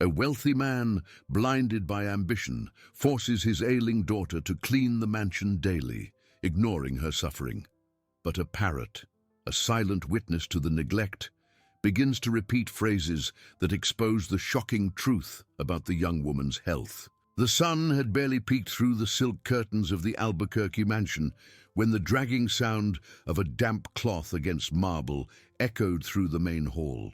A wealthy man, blinded by ambition, forces his ailing daughter to clean the mansion daily, ignoring her suffering. But a parrot, a silent witness to the neglect, begins to repeat phrases that expose the shocking truth about the young woman's health. The sun had barely peeked through the silk curtains of the Albuquerque mansion when the dragging sound of a damp cloth against marble echoed through the main hall.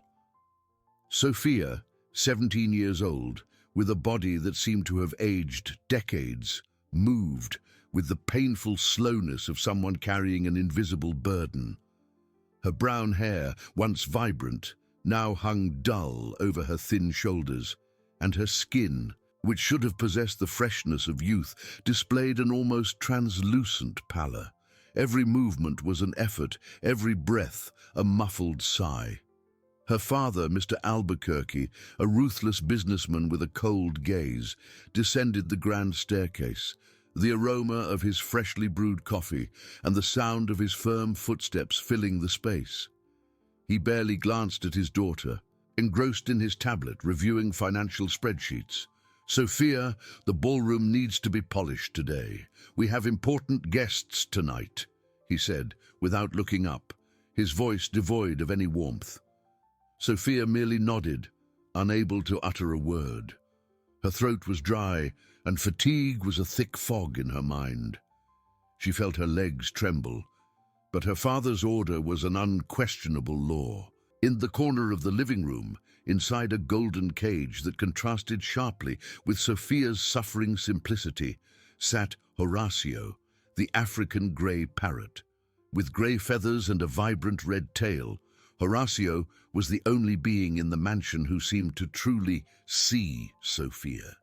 Sophia, 17 years old, with a body that seemed to have aged decades, moved with the painful slowness of someone carrying an invisible burden. Her brown hair, once vibrant, now hung dull over her thin shoulders, and her skin, which should have possessed the freshness of youth, displayed an almost translucent pallor. Every movement was an effort, every breath a muffled sigh. Her father, Mr. Albuquerque, a ruthless businessman with a cold gaze, descended the grand staircase, the aroma of his freshly brewed coffee and the sound of his firm footsteps filling the space. He barely glanced at his daughter, engrossed in his tablet, reviewing financial spreadsheets. "Sophia, the ballroom needs to be polished today. We have important guests tonight," he said, without looking up, his voice devoid of any warmth. Sophia merely nodded, unable to utter a word. Her throat was dry, and fatigue was a thick fog in her mind. She felt her legs tremble, but her father's order was an unquestionable law. In the corner of the living room, inside a golden cage that contrasted sharply with Sophia's suffering simplicity, sat Horatio, the African grey parrot. With grey feathers and a vibrant red tail, Horatio was the only being in the mansion who seemed to truly see Sophia.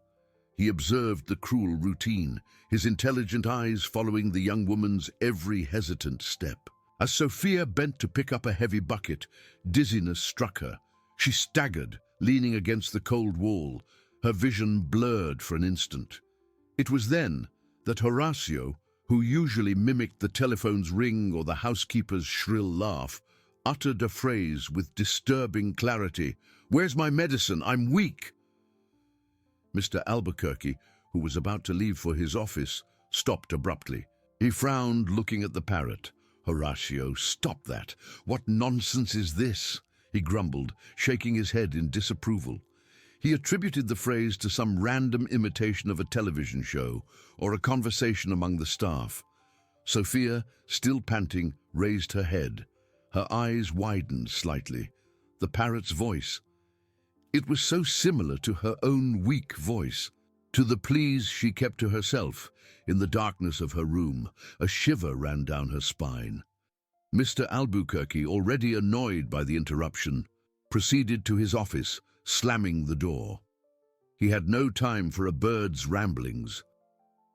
He observed the cruel routine, his intelligent eyes following the young woman's every hesitant step. As Sophia bent to pick up a heavy bucket, dizziness struck her. She staggered, leaning against the cold wall, her vision blurred for an instant. It was then that Horatio, who usually mimicked the telephone's ring or the housekeeper's shrill laugh, uttered a phrase with disturbing clarity. "Where's my medicine? I'm weak." Mr. Albuquerque, who was about to leave for his office, stopped abruptly. He frowned, looking at the parrot. "Horatio, stop that. What nonsense is this?" he grumbled, shaking his head in disapproval. He attributed the phrase to some random imitation of a television show or a conversation among the staff. Sophia, still panting, raised her head. Her eyes widened slightly. The parrot's voice. It was so similar to her own weak voice. To the pleas she kept to herself, in the darkness of her room, a shiver ran down her spine. Mr. Albuquerque, already annoyed by the interruption, proceeded to his office, slamming the door. He had no time for a bird's ramblings.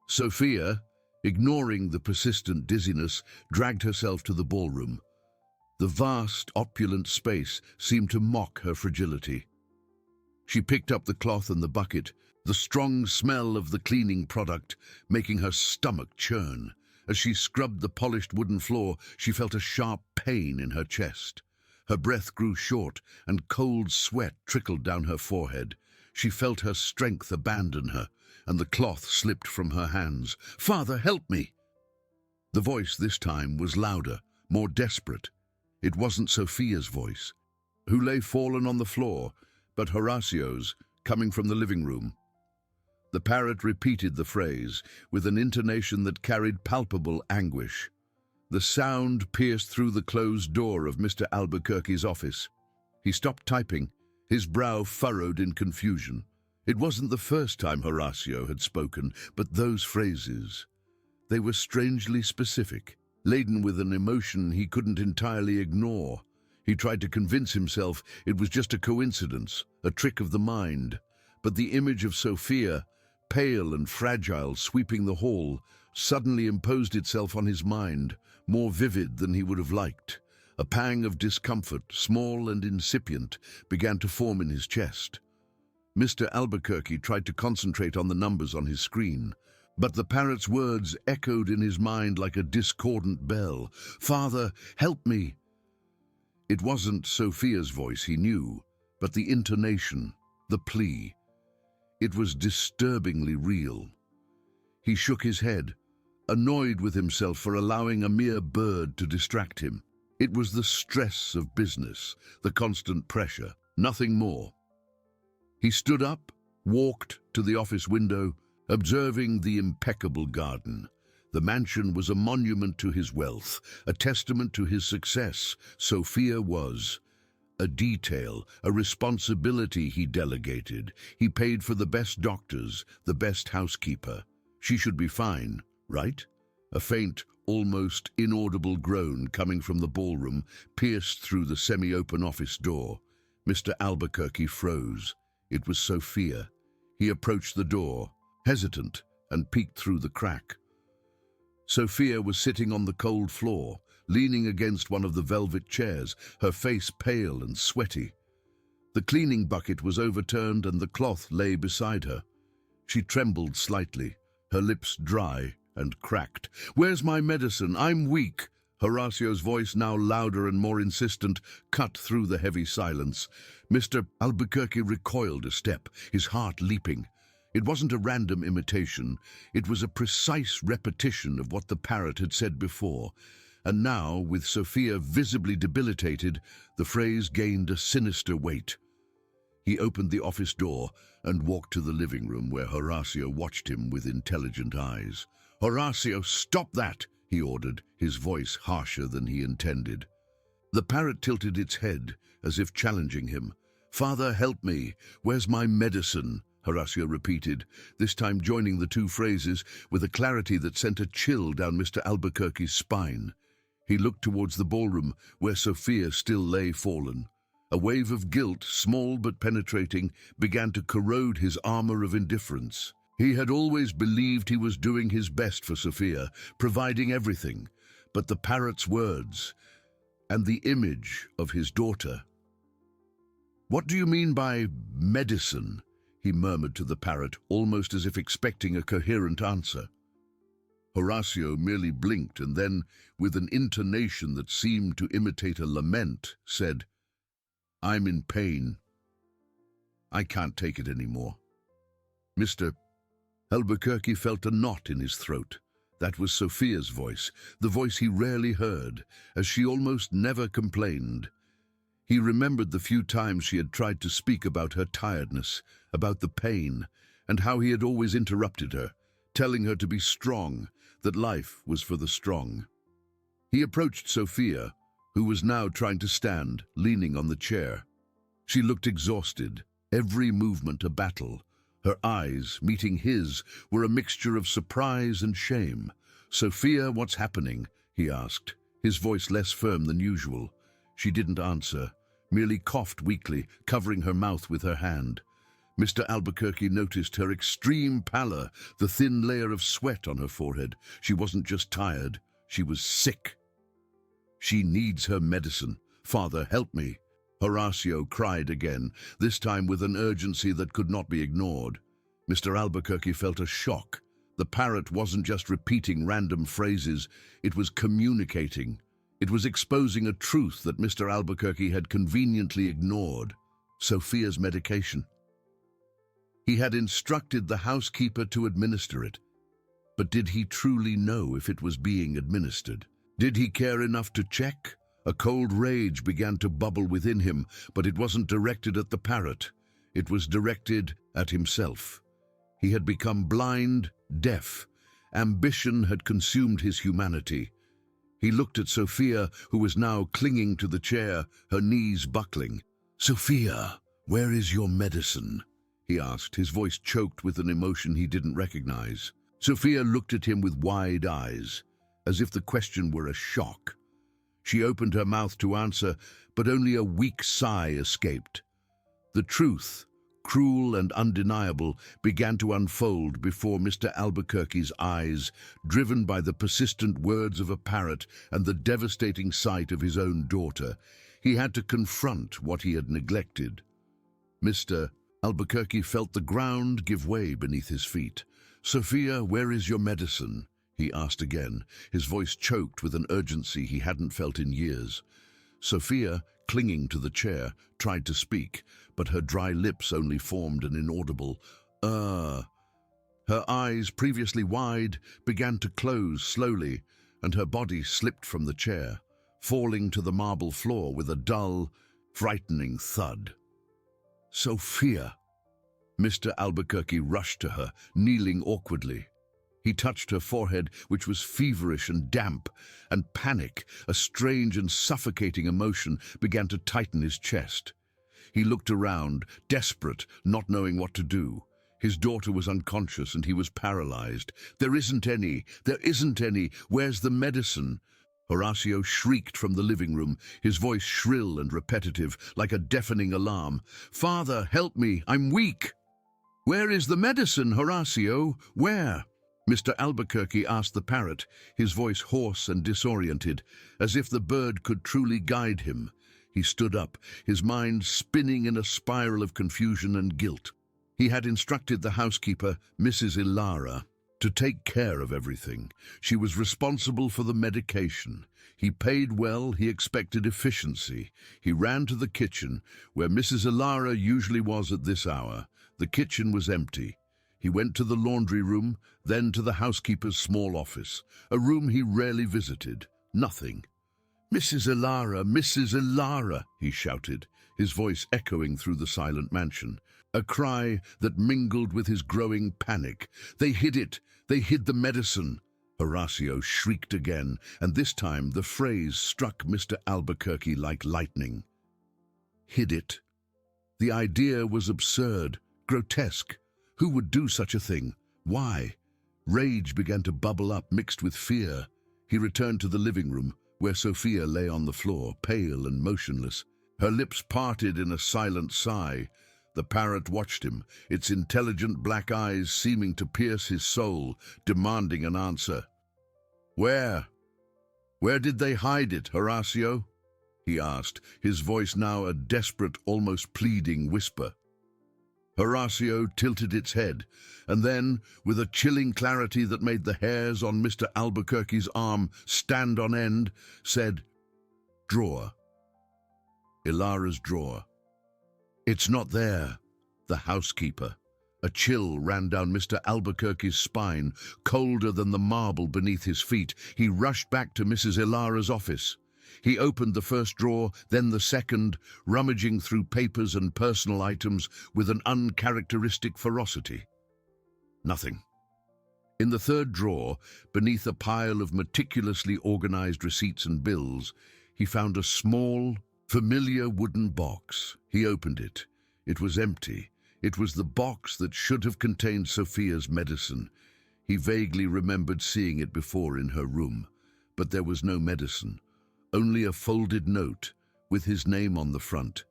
Sophia, ignoring the persistent dizziness, dragged herself to the ballroom. The vast, opulent space seemed to mock her fragility. She picked up the cloth and the bucket, the strong smell of the cleaning product making her stomach churn. As she scrubbed the polished wooden floor, she felt a sharp pain in her chest. Her breath grew short, and cold sweat trickled down her forehead. She felt her strength abandon her, and the cloth slipped from her hands. "Father, help me!" The voice this time was louder, more desperate. It wasn't Sophia's voice, who lay fallen on the floor, but Horatio's, coming from the living room. The parrot repeated the phrase, with an intonation that carried palpable anguish. The sound pierced through the closed door of Mr. Albuquerque's office. He stopped typing, his brow furrowed in confusion. It wasn't the first time Horatio had spoken, but those phrases, they were strangely specific, laden with an emotion he couldn't entirely ignore. He tried to convince himself it was just a coincidence, a trick of the mind. But the image of Sophia, pale and fragile, sweeping the hall, suddenly imposed itself on his mind, more vivid than he would have liked. A pang of discomfort, small and incipient, began to form in his chest. Mr. Albuquerque tried to concentrate on the numbers on his screen, but the parrot's words echoed in his mind like a discordant bell. "Father, help me!" It wasn't Sophia's voice, he knew, but the intonation, the plea. It was disturbingly real. He shook his head, annoyed with himself for allowing a mere bird to distract him. It was the stress of business, the constant pressure, nothing more. He stood up, walked to the office window, observing the impeccable garden. The mansion was a monument to his wealth, a testament to his success. Sophia was a detail, a responsibility he delegated. He paid for the best doctors, the best housekeeper. She should be fine, right? A faint, almost inaudible groan coming from the ballroom pierced through the semi-open office door. Mr. Albuquerque froze. It was Sophia. He approached the door, hesitant, and peeked through the crack. Sophia was sitting on the cold floor, leaning against one of the velvet chairs, her face pale and sweaty. The cleaning bucket was overturned and the cloth lay beside her. She trembled slightly, her lips dry and cracked. "Where's my medicine? I'm weak." Horacio's voice, now louder and more insistent, cut through the heavy silence. Mr. Albuquerque recoiled a step, his heart leaping. It wasn't a random imitation. It was a precise repetition of what the parrot had said before. And now, with Sophia visibly debilitated, the phrase gained a sinister weight. He opened the office door and walked to the living room where Horacio watched him with intelligent eyes. "Horacio, stop that!" he ordered, his voice harsher than he intended. The parrot tilted its head, as if challenging him. "Father, help me. Where's my medicine?" Horacio repeated, this time joining the two phrases with a clarity that sent a chill down Mr. Albuquerque's spine. He looked towards the ballroom, where Sophia still lay fallen. A wave of guilt, small but penetrating, began to corrode his armor of indifference. He had always believed he was doing his best for Sophia, providing everything, but the parrot's words and the image of his daughter. "What do you mean by medicine?" he murmured to the parrot, almost as if expecting a coherent answer. Horacio merely blinked and then, with an intonation that seemed to imitate a lament, said, "I'm in pain. I can't take it anymore." Mr. Albuquerque felt a knot in his throat. That was Sophia's voice, the voice he rarely heard, as she almost never complained. He remembered the few times she had tried to speak about her tiredness, about the pain, and how he had always interrupted her, telling her to be strong, that life was for the strong. He approached Sophia, who was now trying to stand, leaning on the chair. She looked exhausted, every movement a battle. Her eyes, meeting his, were a mixture of surprise and shame. "Sophia, what's happening?" he asked, his voice less firm than usual. She didn't answer, merely coughed weakly, covering her mouth with her hand. Mr. Albuquerque noticed her extreme pallor, the thin layer of sweat on her forehead. She wasn't just tired, she was sick. "She needs her medicine. Father, help me." Horacio cried again, this time with an urgency that could not be ignored. Mr. Albuquerque felt a shock. The parrot wasn't just repeating random phrases, it was communicating. It was exposing a truth that Mr. Albuquerque had conveniently ignored: Sophia's medication. He had instructed the housekeeper to administer it. But did he truly know if it was being administered? Did he care enough to check? A cold rage began to bubble within him, but it wasn't directed at the parrot. It was directed at himself. He had become blind, deaf. Ambition had consumed his humanity. He looked at Sophia, who was now clinging to the chair, her knees buckling. "Sophia, where is your medicine?" he asked, his voice choked with an emotion he didn't recognize. Sophia looked at him with wide eyes, as if the question were a shock. She opened her mouth to answer, but only a weak sigh escaped. The truth, cruel and undeniable, began to unfold before Mr. Albuquerque's eyes, driven by the persistent words of a parrot and the devastating sight of his own daughter. He had to confront what he had neglected. Mr. Albuquerque felt the ground give way beneath his feet. "Sophia, where is your medicine?" he asked again, his voice choked with an urgency he hadn't felt in years. Sophia, clinging to the chair, tried to speak, but her dry lips only formed an inaudible Uh. Her eyes, previously wide, began to close slowly, and her body slipped from the chair, falling to the marble floor with a dull, frightening thud. Sophia! Mr. Albuquerque rushed to her, kneeling awkwardly. He touched her forehead, which was feverish and damp, and panic, a strange and suffocating emotion, began to tighten his chest. He looked around, desperate, not knowing what to do. His daughter was unconscious and he was paralyzed. There isn't any! There isn't any! Where's the medicine? Horacio shrieked from the living room, his voice shrill and repetitive, like a deafening alarm. Father, help me! I'm weak! Where is the medicine, Horacio? Where? Mr. Albuquerque asked the parrot, his voice hoarse and disoriented, as if the bird could truly guide him. He stood up, his mind spinning in a spiral of confusion and guilt. He had instructed the housekeeper, Mrs. Ilara, to take care of everything. She was responsible for the medication. He paid well, he expected efficiency. He ran to the kitchen, where Mrs. Ilara usually was at this hour. The kitchen was empty. He went to the laundry room, then to the housekeeper's small office, a room he rarely visited. Nothing. Mrs. Ilara, he shouted, his voice echoing through the silent mansion. A cry that mingled with his growing panic. They hid it! They hid the medicine! Horacio shrieked again, and this time the phrase struck Mr. Albuquerque like lightning. Hid it? The idea was absurd, grotesque. Who would do such a thing? Why? Rage began to bubble up, mixed with fear. He returned to the living room, where Sophia lay on the floor, pale and motionless. Her lips parted in a silent sigh. The parrot watched him, its intelligent black eyes seeming to pierce his soul, demanding an answer. Where? Where did they hide it, Horacio? He asked, his voice now a desperate, almost pleading whisper. Horacio tilted its head, and then, with a chilling clarity that made the hairs on Mr. Albuquerque's arm stand on end, said, Drawer. Ilara's drawer. It's not there. The housekeeper. A chill ran down Mr. Albuquerque's spine, colder than the marble beneath his feet. He rushed back to Mrs. Ilara's office. He opened the first drawer, then the second, rummaging through papers and personal items with an uncharacteristic ferocity. Nothing. In the third drawer, beneath a pile of meticulously organized receipts and bills, he found a small, familiar wooden box. He opened it. It was empty. It was the box that should have contained Sophia's medicine. He vaguely remembered seeing it before in her room, but there was no medicine. Only a folded note, with his name on the front.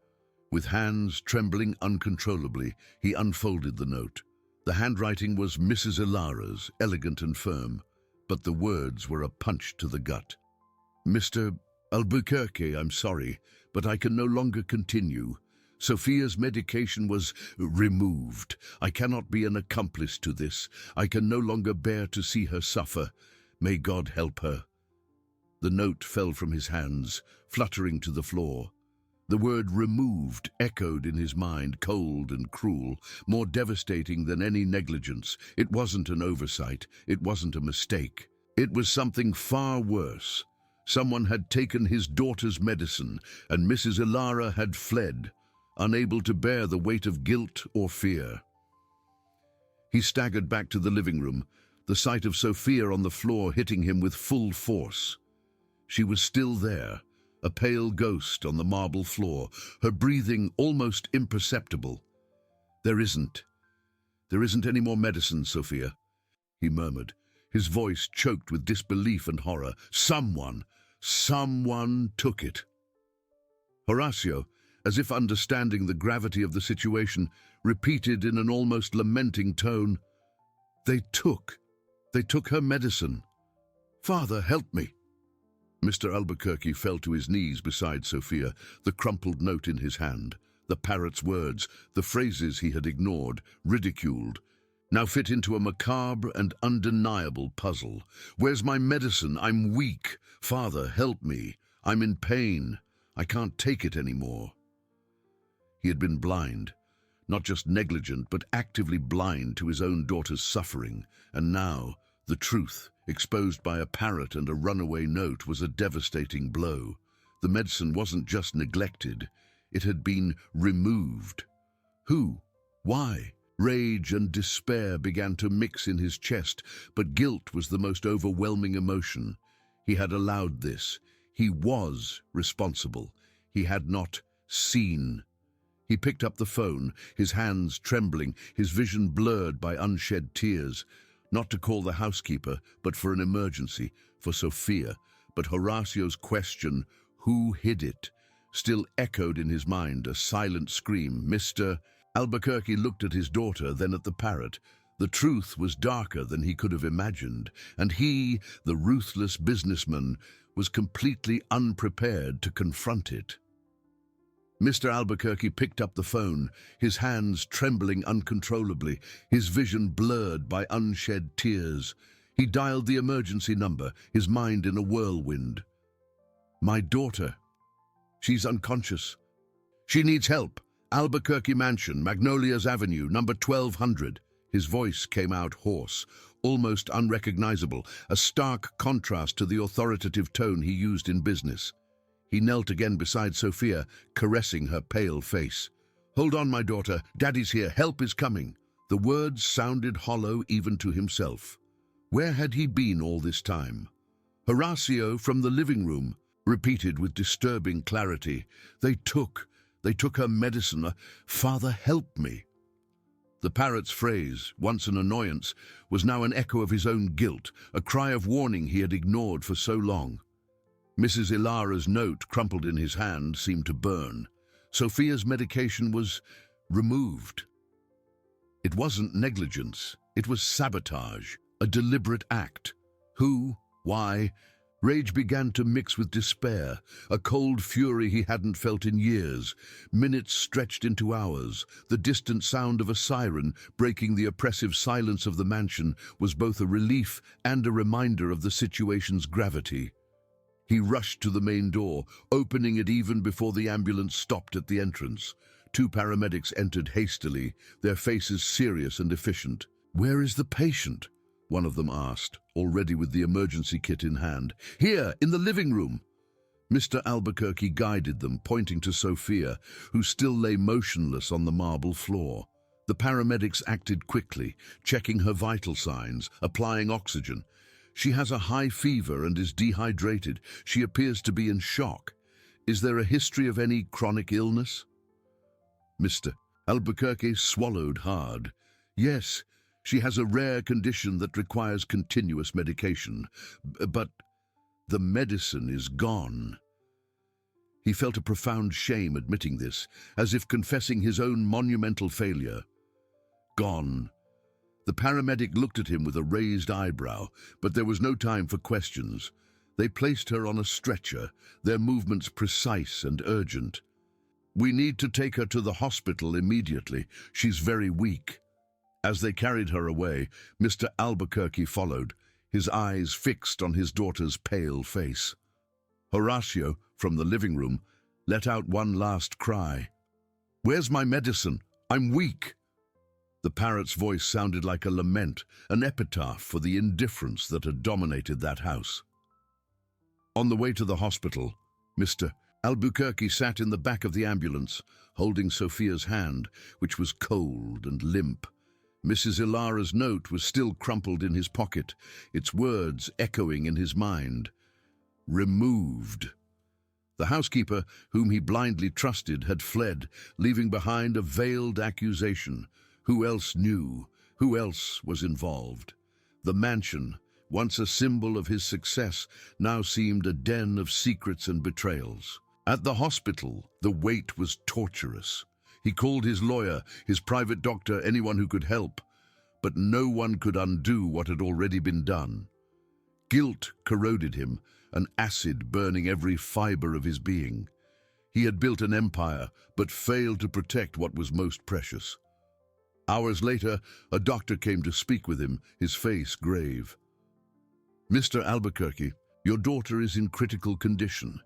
With hands trembling uncontrollably, he unfolded the note. The handwriting was Mrs. Ilara's, elegant and firm, but the words were a punch to the gut. Mr. Albuquerque, I'm sorry, but I can no longer continue. Sophia's medication was removed. I cannot be an accomplice to this. I can no longer bear to see her suffer. May God help her. The note fell from his hands, fluttering to the floor. The word removed echoed in his mind, cold and cruel, more devastating than any negligence. It wasn't an oversight. It wasn't a mistake. It was something far worse. Someone had taken his daughter's medicine, and Mrs. Ilara had fled, unable to bear the weight of guilt or fear. He staggered back to the living room, the sight of Sophia on the floor hitting him with full force. She was still there, a pale ghost on the marble floor, her breathing almost imperceptible. There isn't any more medicine, Sophia, he murmured, his voice choked with disbelief and horror. Someone took it. Horacio, as if understanding the gravity of the situation, repeated in an almost lamenting tone, They took her medicine. Father, help me. Mr. Albuquerque fell to his knees beside Sophia, the crumpled note in his hand. The parrot's words, the phrases he had ignored, ridiculed, now fit into a macabre and undeniable puzzle. Where's my medicine? I'm weak. Father, help me. I'm in pain. I can't take it anymore. He had been blind. not just negligent, but actively blind to his own daughter's suffering. And now, the truth, exposed by a parrot and a runaway note, was a devastating blow. The medicine wasn't just neglected, it had been removed. Who? Why? Rage and despair began to mix in his chest, but guilt was the most overwhelming emotion. He had allowed this. He was responsible. He had not seen. He picked up the phone, his hands trembling, his vision blurred by unshed tears. Not to call the housekeeper, but for an emergency, for Sophia. But Horacio's question, who hid it, still echoed in his mind, a silent scream. Mr. Albuquerque looked at his daughter, then at the parrot. The truth was darker than he could have imagined, and he, the ruthless businessman, was completely unprepared to confront it. Mr. Albuquerque picked up the phone, his hands trembling uncontrollably, his vision blurred by unshed tears. He dialed the emergency number, his mind in a whirlwind. My daughter. She's unconscious. She needs help. Albuquerque Mansion, Magnolias Avenue, number 1200. His voice came out hoarse, almost unrecognizable, a stark contrast to the authoritative tone he used in business. He knelt again beside Sophia, caressing her pale face. Hold on, my daughter. Daddy's here. Help is coming. The words sounded hollow even to himself. Where had he been all this time? Horacio from the living room repeated with disturbing clarity. They took her medicine. Father, help me. The parrot's phrase, once an annoyance, was now an echo of his own guilt, a cry of warning he had ignored for so long. Mrs. Ilara's note, crumpled in his hand, seemed to burn. Sophia's medication was removed. It wasn't negligence. It was sabotage, a deliberate act. Who? Why? Rage began to mix with despair, a cold fury he hadn't felt in years. Minutes stretched into hours. The distant sound of a siren, breaking the oppressive silence of the mansion, was both a relief and a reminder of the situation's gravity. He rushed to the main door, opening it even before the ambulance stopped at the entrance. 2 paramedics entered hastily, their faces serious and efficient. Where is the patient? One of them asked, already with the emergency kit in hand. Here, in the living room. Mr. Albuquerque guided them, pointing to Sophia, who still lay motionless on the marble floor. The paramedics acted quickly, checking her vital signs, applying oxygen. She has a high fever and is dehydrated. She appears to be in shock. Is there a history of any chronic illness? Mr. Albuquerque swallowed hard. Yes, she has a rare condition that requires continuous medication. But the medicine is gone. He felt a profound shame admitting this, as if confessing his own monumental failure. Gone. The paramedic looked at him with a raised eyebrow, but there was no time for questions. They placed her on a stretcher, their movements precise and urgent. We need to take her to the hospital immediately. She's very weak. As they carried her away, Mr. Albuquerque followed, his eyes fixed on his daughter's pale face. Horacio, from the living room, let out one last cry. Where's my medicine? I'm weak. The parrot's voice sounded like a lament, an epitaph for the indifference that had dominated that house. On the way to the hospital, Mr. Albuquerque sat in the back of the ambulance, holding Sophia's hand, which was cold and limp. Mrs. Ilara's note was still crumpled in his pocket, its words echoing in his mind. Removed. The housekeeper, whom he blindly trusted, had fled, leaving behind a veiled accusation. Who else knew? Who else was involved? The mansion, once a symbol of his success, now seemed a den of secrets and betrayals. At the hospital, the wait was torturous. He called his lawyer, his private doctor, anyone who could help, but no one could undo what had already been done. Guilt corroded him, an acid burning every fiber of his being. He had built an empire, but failed to protect what was most precious. Hours later, a doctor came to speak with him, his face grave. Mr. Albuquerque, your daughter is in critical condition.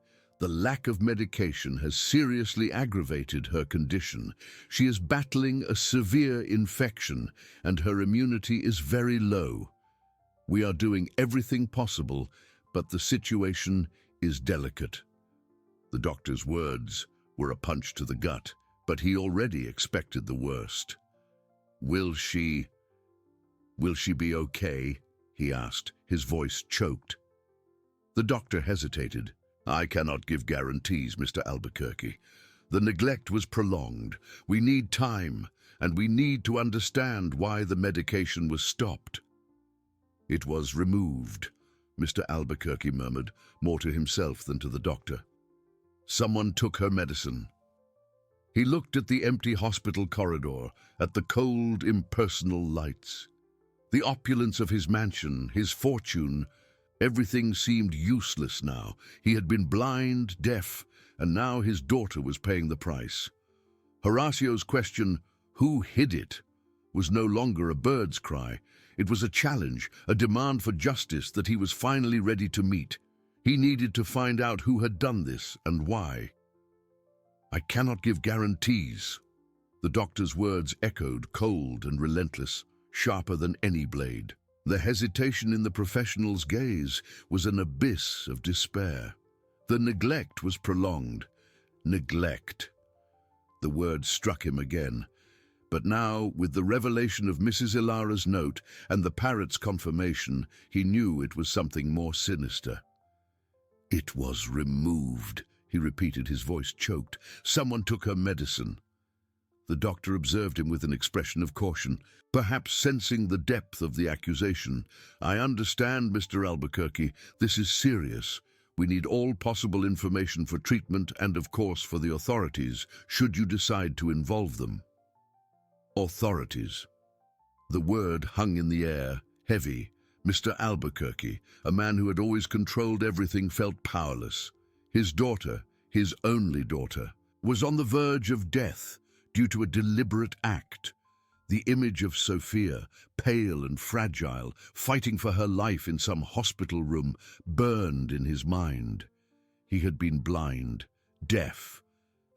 The lack of medication has seriously aggravated her condition. She is battling a severe infection, and her immunity is very low. We are doing everything possible, but the situation is delicate." The doctor's words were a punch to the gut, but he already expected the worst. Will she be okay?" he asked, his voice choked. The doctor hesitated. "I cannot give guarantees, Mr. Albuquerque. The neglect was prolonged. We need time, and we need to understand why the medication was stopped." "It was removed," Mr. Albuquerque murmured, more to himself than to the doctor. "Someone took her medicine." He looked at the empty hospital corridor, at the cold, impersonal lights. The opulence of his mansion, his fortune, everything seemed useless now. He had been blind, deaf, and now his daughter was paying the price. Horacio's question, "Who hid it?" was no longer a bird's cry. It was a challenge, a demand for justice that he was finally ready to meet. He needed to find out who had done this and why. "I cannot give guarantees." The doctor's words echoed, cold and relentless, sharper than any blade. The hesitation in the professional's gaze was an abyss of despair. The neglect was prolonged. Neglect. The word struck him again. But now, with the revelation of Mrs. Ilara's note and the parrot's confirmation, he knew it was something more sinister. "It was removed," he repeated, his voice choked. "Someone took her medicine." The doctor observed him with an expression of caution, perhaps sensing the depth of the accusation. "I understand, Mr. Albuquerque. This is serious. We need all possible information for treatment and, of course, for the authorities, should you decide to involve them." Authorities. The word hung in the air, heavy. Mr. Albuquerque, a man who had always controlled everything, felt powerless. His daughter, his only daughter, was on the verge of death due to a deliberate act. The image of Sophia, pale and fragile, fighting for her life in some hospital room, burned in his mind. He had been blind, deaf,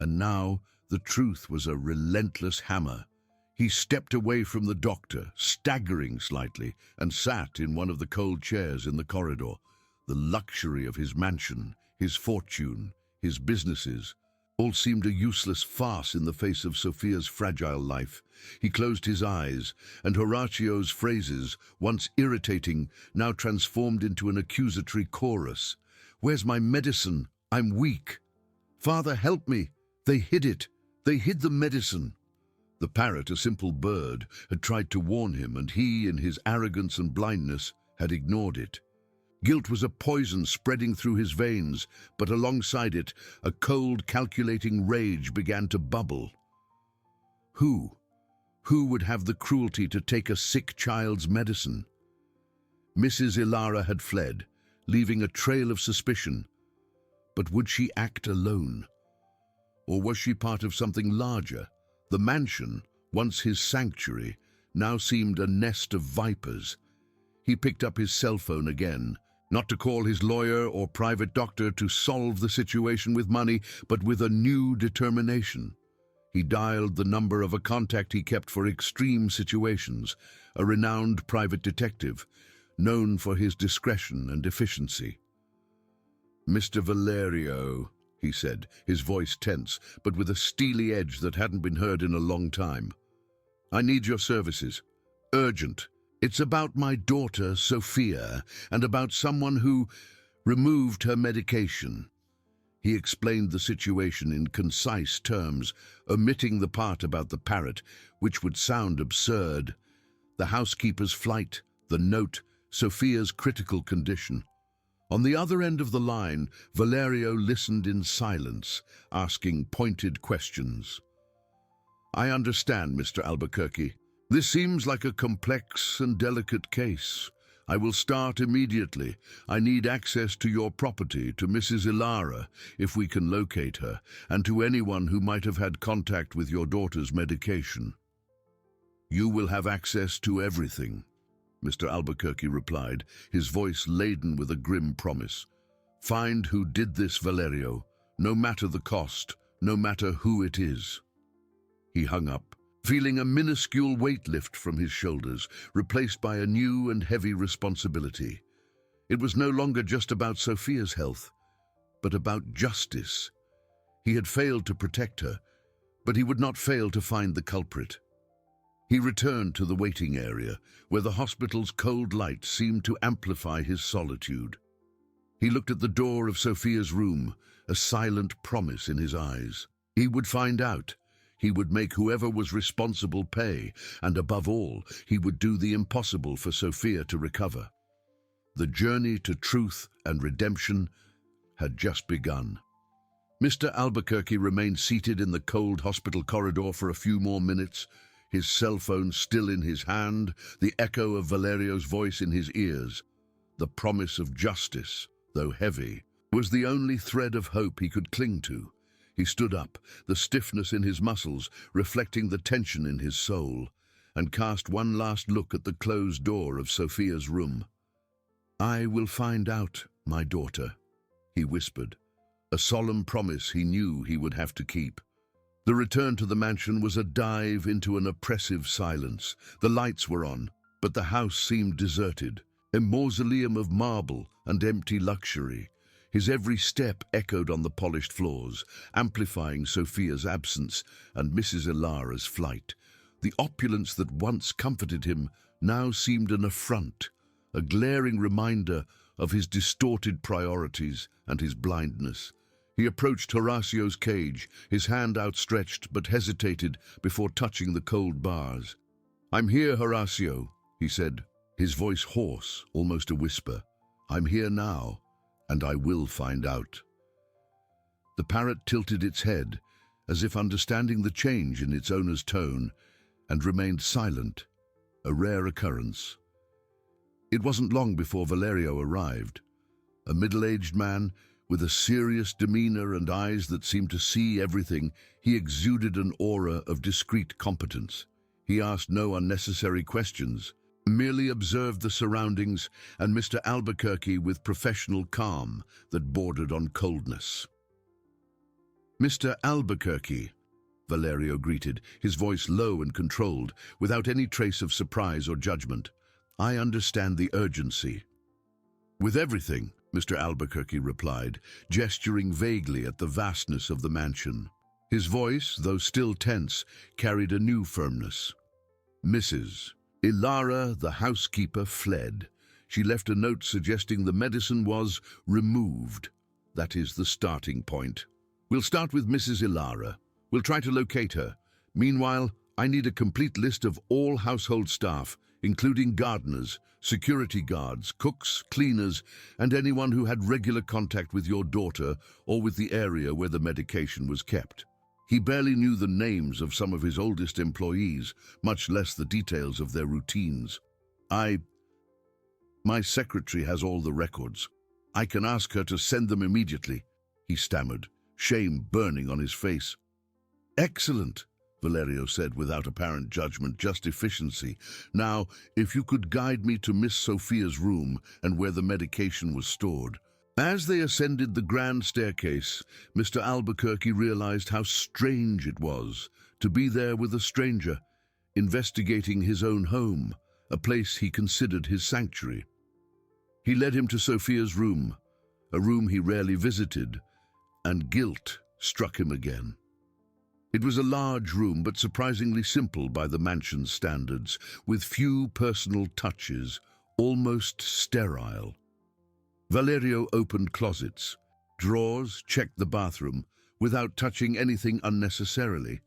and now the truth was a relentless hammer. He stepped away from the doctor, staggering slightly, and sat in one of the cold chairs in the corridor. The luxury of his mansion, his fortune, his businesses, all seemed a useless farce in the face of Sophia's fragile life. He closed his eyes, and Horacio's phrases, once irritating, now transformed into an accusatory chorus. "Where's my medicine? I'm weak. Father, help me. They hid it. They hid the medicine." The parrot, a simple bird, had tried to warn him, and he, in his arrogance and blindness, had ignored it. Guilt was a poison spreading through his veins, but alongside it, a cold, calculating rage began to bubble. Who would have the cruelty to take a sick child's medicine? Mrs. Ilara had fled, leaving a trail of suspicion. But would she act alone? Or was she part of something larger? The mansion, once his sanctuary, now seemed a nest of vipers. He picked up his cell phone again, not to call his lawyer or private doctor to solve the situation with money, but with a new determination. He dialed the number of a contact he kept for extreme situations, a renowned private detective, known for his discretion and efficiency. "Mr. Valerio," he said, his voice tense, but with a steely edge that hadn't been heard in a long time. "I need your services. Urgent. It's about my daughter, Sophia, and about someone who removed her medication." He explained the situation in concise terms, omitting the part about the parrot, which would sound absurd. The housekeeper's flight, the note, Sophia's critical condition. On the other end of the line, Valerio listened in silence, asking pointed questions. "I understand, Mr. Albuquerque. This seems like a complex and delicate case. I will start immediately. I need access to your property, to Mrs. Ilara, if we can locate her, and to anyone who might have had contact with your daughter's medication." "You will have access to everything," Mr. Albuquerque replied, his voice laden with a grim promise. "Find who did this, Valerio. no matter the cost, no matter who it is. He hung up, feeling a minuscule weight lift from his shoulders, replaced by a new and heavy responsibility. It was no longer just about Sophia's health, but about justice. He had failed to protect her, but he would not fail to find the culprit. He returned to the waiting area, where the hospital's cold light seemed to amplify his solitude. He looked at the door of Sophia's room, a silent promise in his eyes. He would find out. He would make whoever was responsible pay, and above all, he would do the impossible for Sophia to recover. The journey to truth and redemption had just begun. Mr. Albuquerque remained seated in the cold hospital corridor for a few more minutes, his cell phone still in his hand, the echo of Valerio's voice in his ears. The promise of justice, though heavy, was the only thread of hope he could cling to. He stood up, the stiffness in his muscles reflecting the tension in his soul, and cast one last look at the closed door of Sophia's room. "I will find out, my daughter," he whispered, a solemn promise he knew he would have to keep. The return to the mansion was a dive into an oppressive silence. The lights were on, but the house seemed deserted, a mausoleum of marble and empty luxury. His every step echoed on the polished floors, amplifying Sophia's absence and Mrs. Ilara's flight. The opulence that once comforted him now seemed an affront, a glaring reminder of his distorted priorities and his blindness. He approached Horacio's cage, his hand outstretched but hesitated before touching the cold bars. "I'm here, Horacio," he said, his voice hoarse, almost a whisper. "I'm here now, and I will find out." The parrot tilted its head, as if understanding the change in its owner's tone, and remained silent, a rare occurrence. It wasn't long before Valerio arrived, a middle-aged man with a serious demeanor and eyes that seemed to see everything. He exuded an aura of discreet competence. He asked no unnecessary questions, merely observed the surroundings and Mr. Albuquerque with professional calm that bordered on coldness. "Mr. Albuquerque," Valerio greeted, his voice low and controlled, without any trace of surprise or judgment. "I understand the urgency." "With everything," Mr. Albuquerque replied, gesturing vaguely at the vastness of the mansion. His voice, though still tense, carried a new firmness. "Mrs. Ilara, the housekeeper, fled. She left a note suggesting the medicine was removed. That is the starting point. We'll start with Mrs. Ilara. We'll try to locate her. Meanwhile, I need a complete list of all household staff, including gardeners, security guards, cooks, cleaners, and anyone who had regular contact with your daughter or with the area where the medication was kept." He barely knew the names of some of his oldest employees, much less the details of their routines. My secretary has all the records. I can ask her to send them immediately," he stammered, shame burning on his face. "Excellent," Valerio said without apparent judgment, just efficiency. "Now, if you could guide me to Miss Sophia's room and where the medication was stored." As they ascended the grand staircase, Mr. Albuquerque realized how strange it was to be there with a stranger, investigating his own home, a place he considered his sanctuary. He led him to Sophia's room, a room he rarely visited, and guilt struck him again. It was a large room, but surprisingly simple by the mansion's standards, with few personal touches, almost sterile. Valerio opened closets, drawers, checked the bathroom, without touching anything unnecessarily.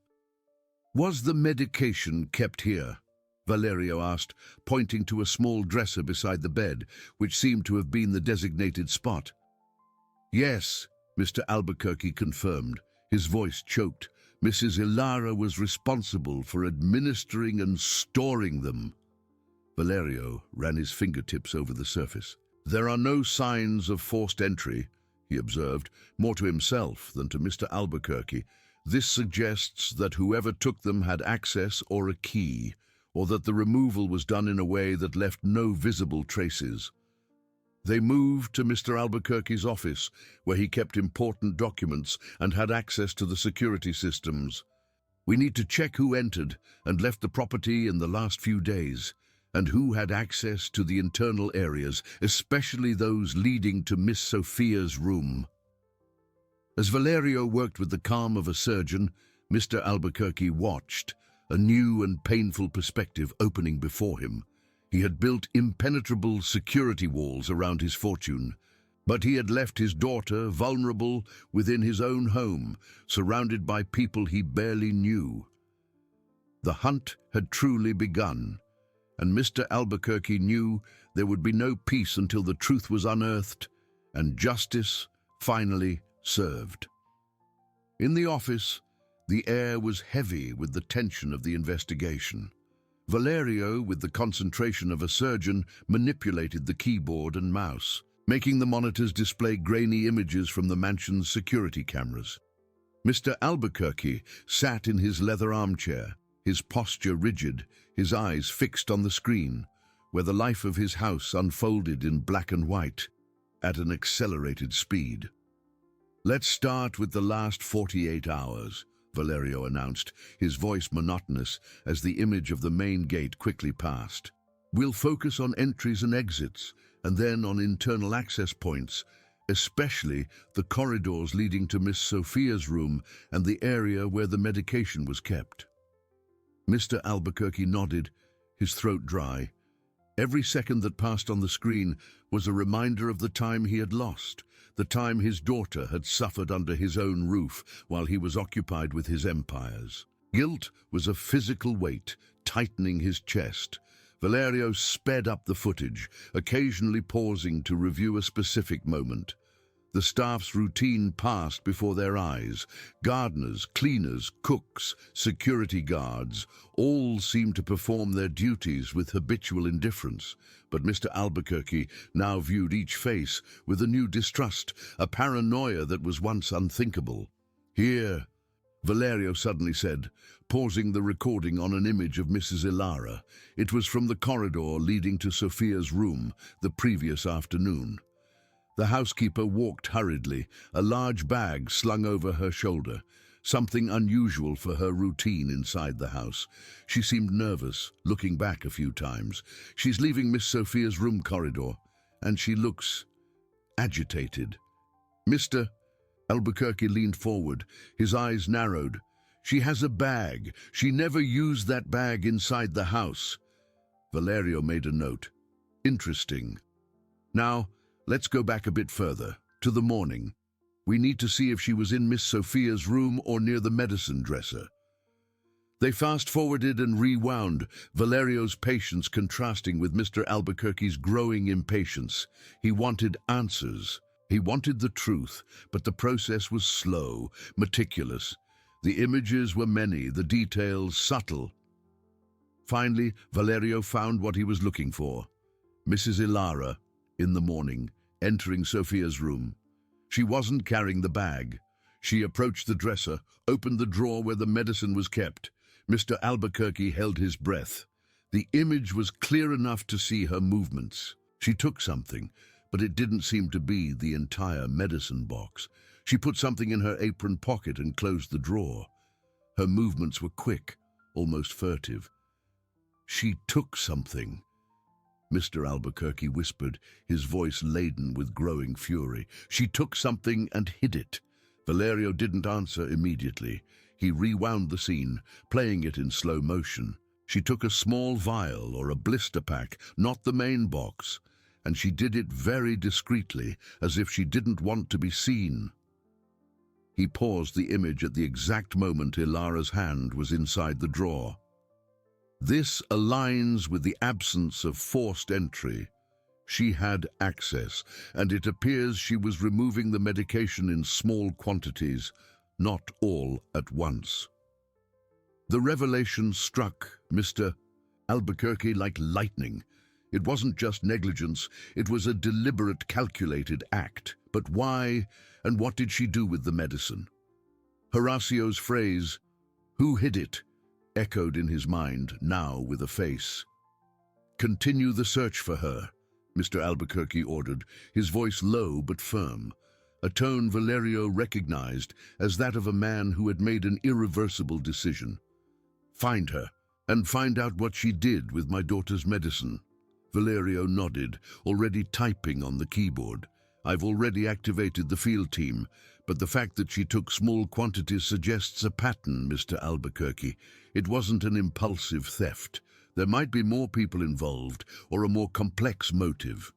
"Was the medication kept here?" Valerio asked, pointing to a small dresser beside the bed, which seemed to have been the designated spot. "Yes," Mr. Albuquerque confirmed, his voice choked. "Mrs. Ilara was responsible for administering and storing them." Valerio ran his fingertips over the surface. "There are no signs of forced entry," he observed, more to himself than to Mr. Albuquerque. "This suggests that whoever took them had access or a key, or that the removal was done in a way that left no visible traces." They moved to Mr. Albuquerque's office, where he kept important documents and had access to the security systems. "We need to check who entered and left the property in the last few days, and who had access to the internal areas, especially those leading to Miss Sophia's room." As Valerio worked with the calm of a surgeon, Mr. Albuquerque watched, a new and painful perspective opening before him. He had built impenetrable security walls around his fortune, but he had left his daughter vulnerable within his own home, surrounded by people he barely knew. The hunt had truly begun, and Mr. Albuquerque knew there would be no peace until the truth was unearthed and justice finally served. In the office, the air was heavy with the tension of the investigation. Valerio, with the concentration of a surgeon, manipulated the keyboard and mouse, making the monitors display grainy images from the mansion's security cameras. Mr. Albuquerque sat in his leather armchair, his posture rigid, his eyes fixed on the screen, where the life of his house unfolded in black and white, at an accelerated speed. "Let's start with the last 48 hours, Valerio announced, his voice monotonous as the image of the main gate quickly passed. "We'll focus on entries and exits, and then on internal access points, especially the corridors leading to Miss Sophia's room and the area where the medication was kept." Mr. Albuquerque nodded, his throat dry. Every second that passed on the screen was a reminder of the time he had lost, the time his daughter had suffered under his own roof while he was occupied with his empires. Guilt was a physical weight, tightening his chest. Valerio sped up the footage, occasionally pausing to review a specific moment. The staff's routine passed before their eyes. Gardeners, cleaners, cooks, security guards, all seemed to perform their duties with habitual indifference. But Mr. Albuquerque now viewed each face with a new distrust, a paranoia that was once unthinkable. "Here," Valerio suddenly said, pausing the recording on an image of Mrs. Ilara. It was from the corridor leading to Sophia's room the previous afternoon. The housekeeper walked hurriedly, a large bag slung over her shoulder, something unusual for her routine inside the house. She seemed nervous, looking back a few times. "She's leaving Miss Sophia's room corridor, and she looks agitated." Mr. Albuquerque leaned forward, his eyes narrowed. "She has a bag. She never used that bag inside the house." Valerio made a note. "Interesting. Now, let's go back a bit further, to the morning. We need to see if she was in Miss Sophia's room or near the medicine dresser." They fast-forwarded and rewound, Valerio's patience contrasting with Mr. Albuquerque's growing impatience. He wanted answers. He wanted the truth, but the process was slow, meticulous. The images were many, the details subtle. Finally, Valerio found what he was looking for. Mrs. Ilara, in the morning, entering Sophia's room. She wasn't carrying the bag. She approached the dresser, opened the drawer where the medicine was kept. Mr. Albuquerque held his breath. The image was clear enough to see her movements. She took something, but it didn't seem to be the entire medicine box. She put something in her apron pocket and closed the drawer. Her movements were quick, almost furtive. "She took something," Mr. Albuquerque whispered, his voice laden with growing fury. "She took something and hid it." Valerio didn't answer immediately. He rewound the scene, playing it in slow motion. "She took a small vial or a blister pack, not the main box, and she did it very discreetly, as if she didn't want to be seen." He paused the image at the exact moment Ilara's hand was inside the drawer. This aligns with the absence of forced entry. She had access, and it appears she was removing the medication in small quantities, not all at once. The revelation struck Mr. Albuquerque like lightning. It wasn't just negligence, it was a deliberate, calculated act. But why, and what did she do with the medicine? Horacio's phrase, "Who hid it?" echoed in his mind, now with a face. "Continue the search for her," Mr. Albuquerque ordered, his voice low but firm, a tone Valerio recognized as that of a man who had made an irreversible decision. "Find her, and find out what she did with my daughter's medicine." Valerio nodded, already typing on the keyboard. "I've already activated the field team, but the fact that she took small quantities suggests a pattern, Mr. Albuquerque. It wasn't an impulsive theft. There might be more people involved, or a more complex motive."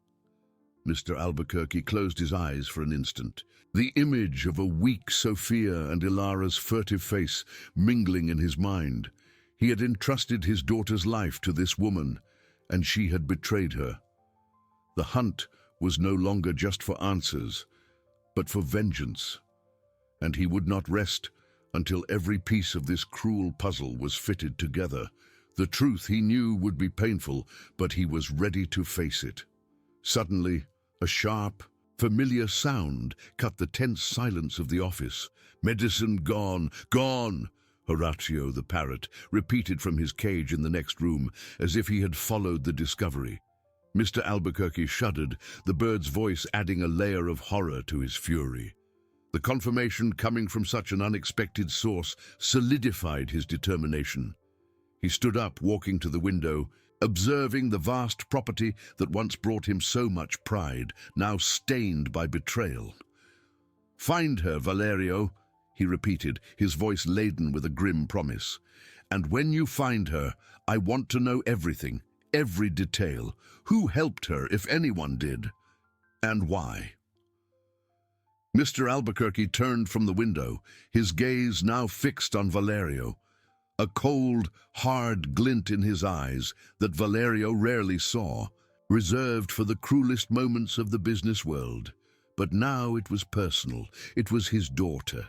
Mr. Albuquerque closed his eyes for an instant. The image of a weak Sophia and Ilara's furtive face mingling in his mind. He had entrusted his daughter's life to this woman, and she had betrayed her. The hunt was no longer just for answers, but for vengeance, and he would not rest until every piece of this cruel puzzle was fitted together. The truth, he knew, would be painful, but he was ready to face it. Suddenly, a sharp, familiar sound cut the tense silence of the office. "Medicine gone, gone!" Horatio the parrot repeated from his cage in the next room, as if he had followed the discovery. Mr. Albuquerque shuddered, the bird's voice adding a layer of horror to his fury. The confirmation coming from such an unexpected source solidified his determination. He stood up, walking to the window, observing the vast property that once brought him so much pride, now stained by betrayal. "Find her, Valerio," he repeated, his voice laden with a grim promise. "And when you find her, I want to know everything, every detail. Who helped her, if anyone did, and why?" Mr. Albuquerque turned from the window, his gaze now fixed on Valerio, a cold, hard glint in his eyes that Valerio rarely saw, reserved for the cruelest moments of the business world. But now it was personal. It was his daughter.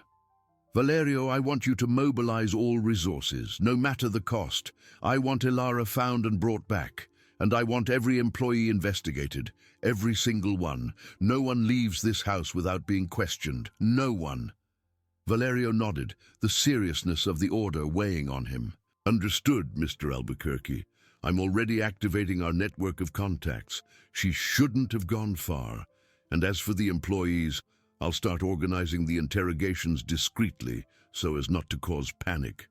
"Valerio, I want you to mobilize all resources, no matter the cost. I want Ilara found and brought back, and I want every employee investigated, every single one. No one leaves this house without being questioned. No one." Valerio nodded, the seriousness of the order weighing on him. "Understood, Mr. Albuquerque. I'm already activating our network of contacts. She shouldn't have gone far. And as for the employees, I'll start organizing the interrogations discreetly so as not to cause panic."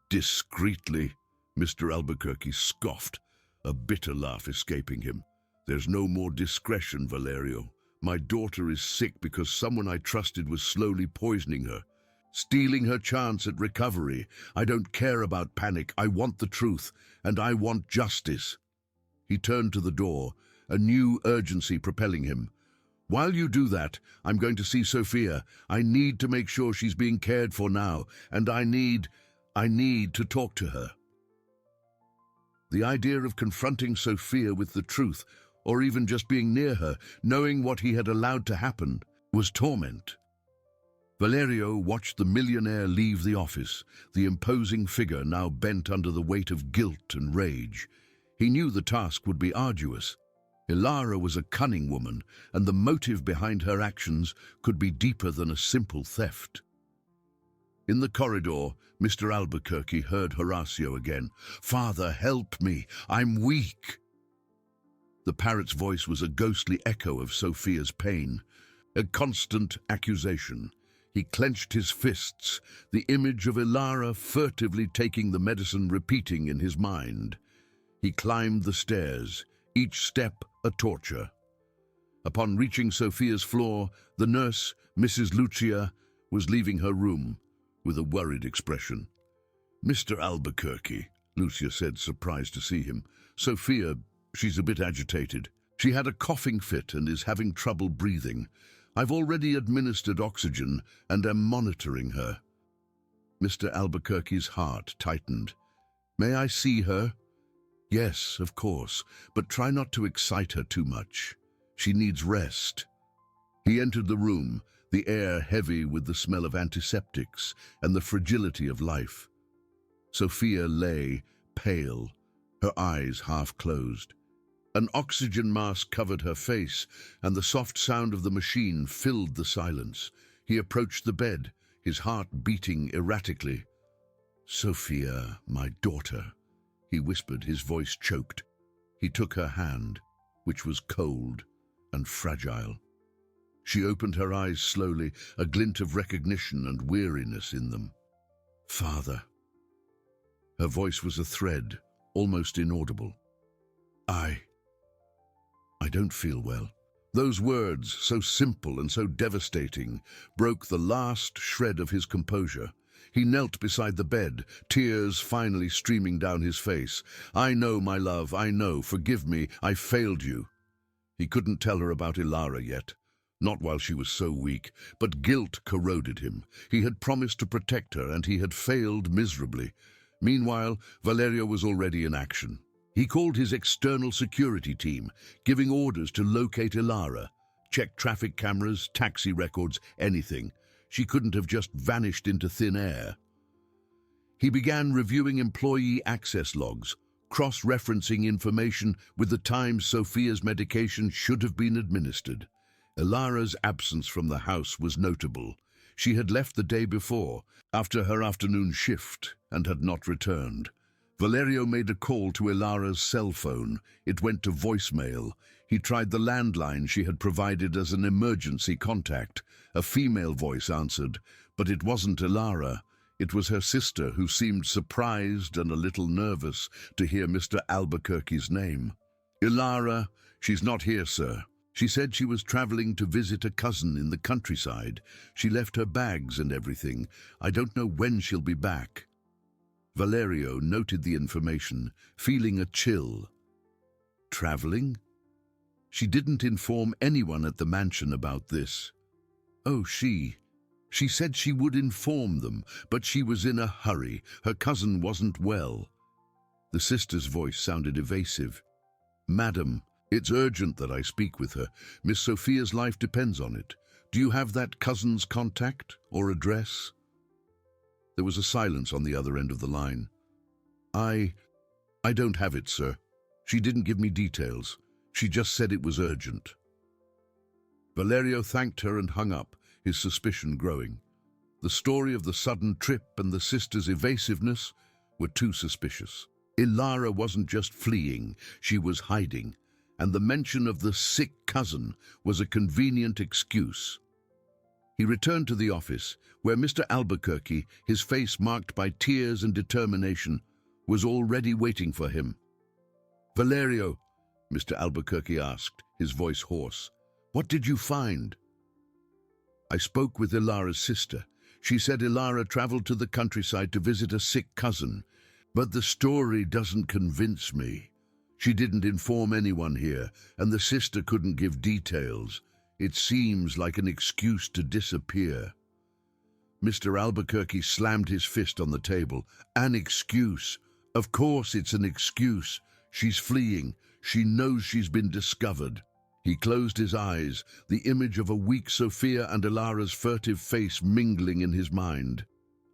"Discreetly?" Mr. Albuquerque scoffed, a bitter laugh escaping him. "There's no more discretion, Valerio. My daughter is sick because someone I trusted was slowly poisoning her, stealing her chance at recovery. I don't care about panic. I want the truth, and I want justice." He turned to the door, a new urgency propelling him. "While you do that, I'm going to see Sophia. I need to make sure she's being cared for now, and I need to talk to her." The idea of confronting Sophia with the truth, or even just being near her, knowing what he had allowed to happen, was torment. Valerio watched the millionaire leave the office, the imposing figure now bent under the weight of guilt and rage. He knew the task would be arduous. Ilara was a cunning woman, and the motive behind her actions could be deeper than a simple theft. In the corridor, Mr. Albuquerque heard Horatio again. "Father, help me. I'm weak." The parrot's voice was a ghostly echo of Sophia's pain, a constant accusation. He clenched his fists, the image of Ilara furtively taking the medicine repeating in his mind. He climbed the stairs, each step a torture. Upon reaching Sophia's floor, the nurse, Mrs. Lucia, was leaving her room with a worried expression. "Mr. Albuquerque," Lucia said, surprised to see him. "Sophia, she's a bit agitated. She had a coughing fit and is having trouble breathing. I've already administered oxygen and am monitoring her." Mr. Albuquerque's heart tightened. "May I see her?" "Yes, of course, but try not to excite her too much. She needs rest." He entered the room, the air heavy with the smell of antiseptics and the fragility of life. Sophia lay, pale, her eyes half closed. An oxygen mask covered her face, and the soft sound of the machine filled the silence. He approached the bed, his heart beating erratically. "Sophia, my daughter," he whispered, his voice choked. He took her hand. which was cold and fragile. She opened her eyes slowly, a glint of recognition and weariness in them. "Father." Her voice was a thread, almost inaudible. I don't feel well." Those words, so simple and so devastating, broke the last shred of his composure. He knelt beside the bed, tears finally streaming down his face. "I know, my love, I know. Forgive me, I failed you." He couldn't tell her about Ilara yet, not while she was so weak, but guilt corroded him. He had promised to protect her, and he had failed miserably. Meanwhile, Valerio was already in action. He called his external security team, giving orders to locate Ilara, check traffic cameras, taxi records, anything. She couldn't have just vanished into thin air. He began reviewing employee access logs, cross-referencing information with the times Sophia's medication should have been administered. Ilara's absence from the house was notable. She had left the day before, after her afternoon shift, and had not returned. Valerio made a call to Ilara's cell phone. It went to voicemail. He tried the landline she had provided as an emergency contact. A female voice answered, but it wasn't Ilara. It was her sister, who seemed surprised and a little nervous to hear Mr. Albuquerque's name. "Ilara, she's not here, sir. She said she was traveling to visit a cousin in the countryside. She left her bags and everything. I don't know when she'll be back." Valerio noted the information, feeling a chill. Traveling? She didn't inform anyone at the mansion about this. Oh, she said she would inform them, but she was in a hurry. Her cousin wasn't well. The sister's voice sounded evasive. "Madam, it's urgent that I speak with her. Miss Sophia's life depends on it. Do you have that cousin's contact or address?" There was a silence on the other end of the line. I don't have it, sir. She didn't give me details. She just said it was urgent." Valerio thanked her and hung up, his suspicion growing. The story of the sudden trip and the sister's evasiveness were too suspicious. Ilara wasn't just fleeing, she was hiding, and the mention of the sick cousin was a convenient excuse. He returned to the office, where Mr. Albuquerque, his face marked by tears and determination, was already waiting for him. "Valerio," Mr. Albuquerque asked, his voice hoarse, "what did you find?" "I spoke with Ilara's sister. She said Ilara traveled to the countryside to visit a sick cousin. But the story doesn't convince me. She didn't inform anyone here, and the sister couldn't give details. It seems like an excuse to disappear." Mr. Albuquerque slammed his fist on the table. "An excuse? Of course it's an excuse. She's fleeing. She knows she's been discovered." He closed his eyes, the image of a weak Sophia and Ilara's furtive face mingling in his mind.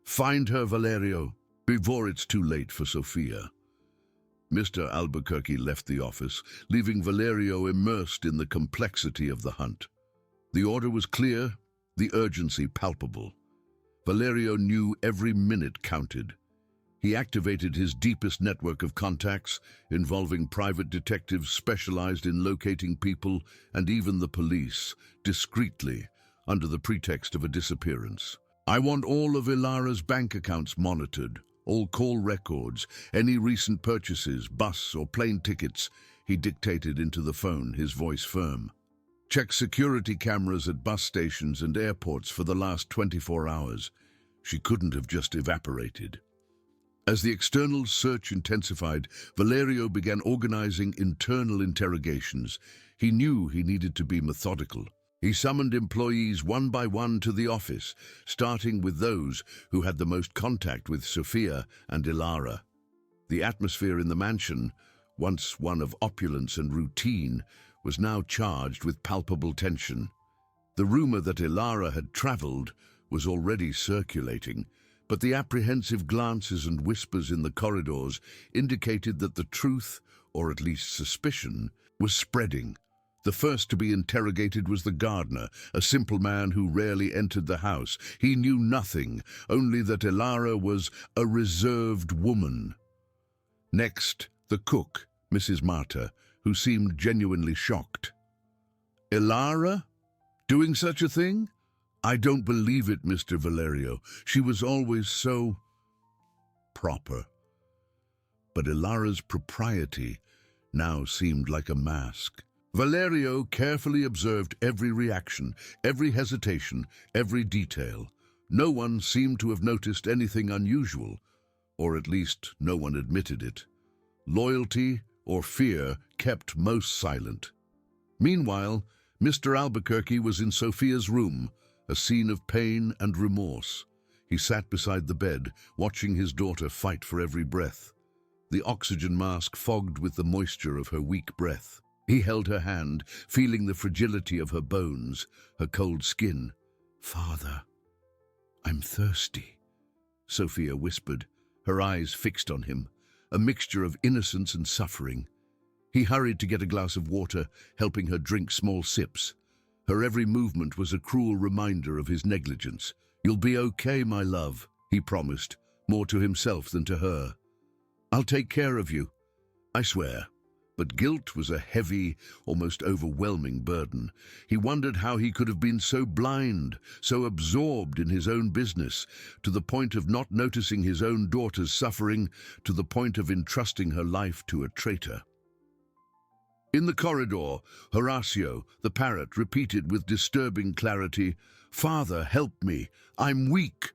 "Find her, Valerio, before it's too late for Sophia." Mr. Albuquerque left the office, leaving Valerio immersed in the complexity of the hunt. The order was clear, the urgency palpable. Valerio knew every minute counted. He activated his deepest network of contacts, involving private detectives specialized in locating people and even the police, discreetly, under the pretext of a disappearance. "I want all of Ilara's bank accounts monitored, all call records, any recent purchases, bus or plane tickets," he dictated into the phone, his voice firm. "Check security cameras at bus stations and airports for the last 24 hours. She couldn't have just evaporated." As the external search intensified, Valerio began organizing internal interrogations. He knew he needed to be methodical. He summoned employees one by one to the office, starting with those who had the most contact with Sophia and Ilara. The atmosphere in the mansion, once one of opulence and routine, was now charged with palpable tension. The rumor that Ilara had traveled was already circulating, but the apprehensive glances and whispers in the corridors indicated that the truth, or at least suspicion, was spreading. The first to be interrogated was the gardener, a simple man who rarely entered the house. He knew nothing, only that Ilara was a reserved woman. Next, the cook, Mrs. Marta, who seemed genuinely shocked. "Ilara? Doing such a thing? I don't believe it, Mr. Valerio. She was always so proper." But Ilara's propriety now seemed like a mask. Valerio carefully observed every reaction, every hesitation, every detail. No one seemed to have noticed anything unusual, or at least no one admitted it. Loyalty or fear kept most silent. Meanwhile, Mr. Albuquerque was in Sophia's room, a scene of pain and remorse. He sat beside the bed, watching his daughter fight for every breath. The oxygen mask fogged with the moisture of her weak breath. He held her hand, feeling the fragility of her bones, her cold skin. "Father, I'm thirsty," Sophia whispered, her eyes fixed on him, a mixture of innocence and suffering. He hurried to get a glass of water, helping her drink small sips. Her every movement was a cruel reminder of his negligence. "You'll be okay, my love," he promised, more to himself than to her. "I'll take care of you, I swear." But guilt was a heavy, almost overwhelming burden. He wondered how he could have been so blind, so absorbed in his own business, to the point of not noticing his own daughter's suffering, to the point of entrusting her life to a traitor. In the corridor, Horacio, the parrot, repeated with disturbing clarity, "Father, help me, I'm weak."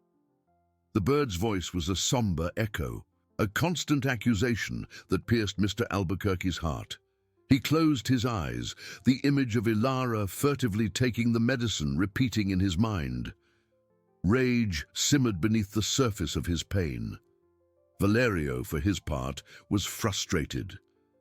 The bird's voice was a somber echo, a constant accusation that pierced Mr. Albuquerque's heart. He closed his eyes, the image of Ilara furtively taking the medicine repeating in his mind. Rage simmered beneath the surface of his pain. Valerio, for his part, was frustrated.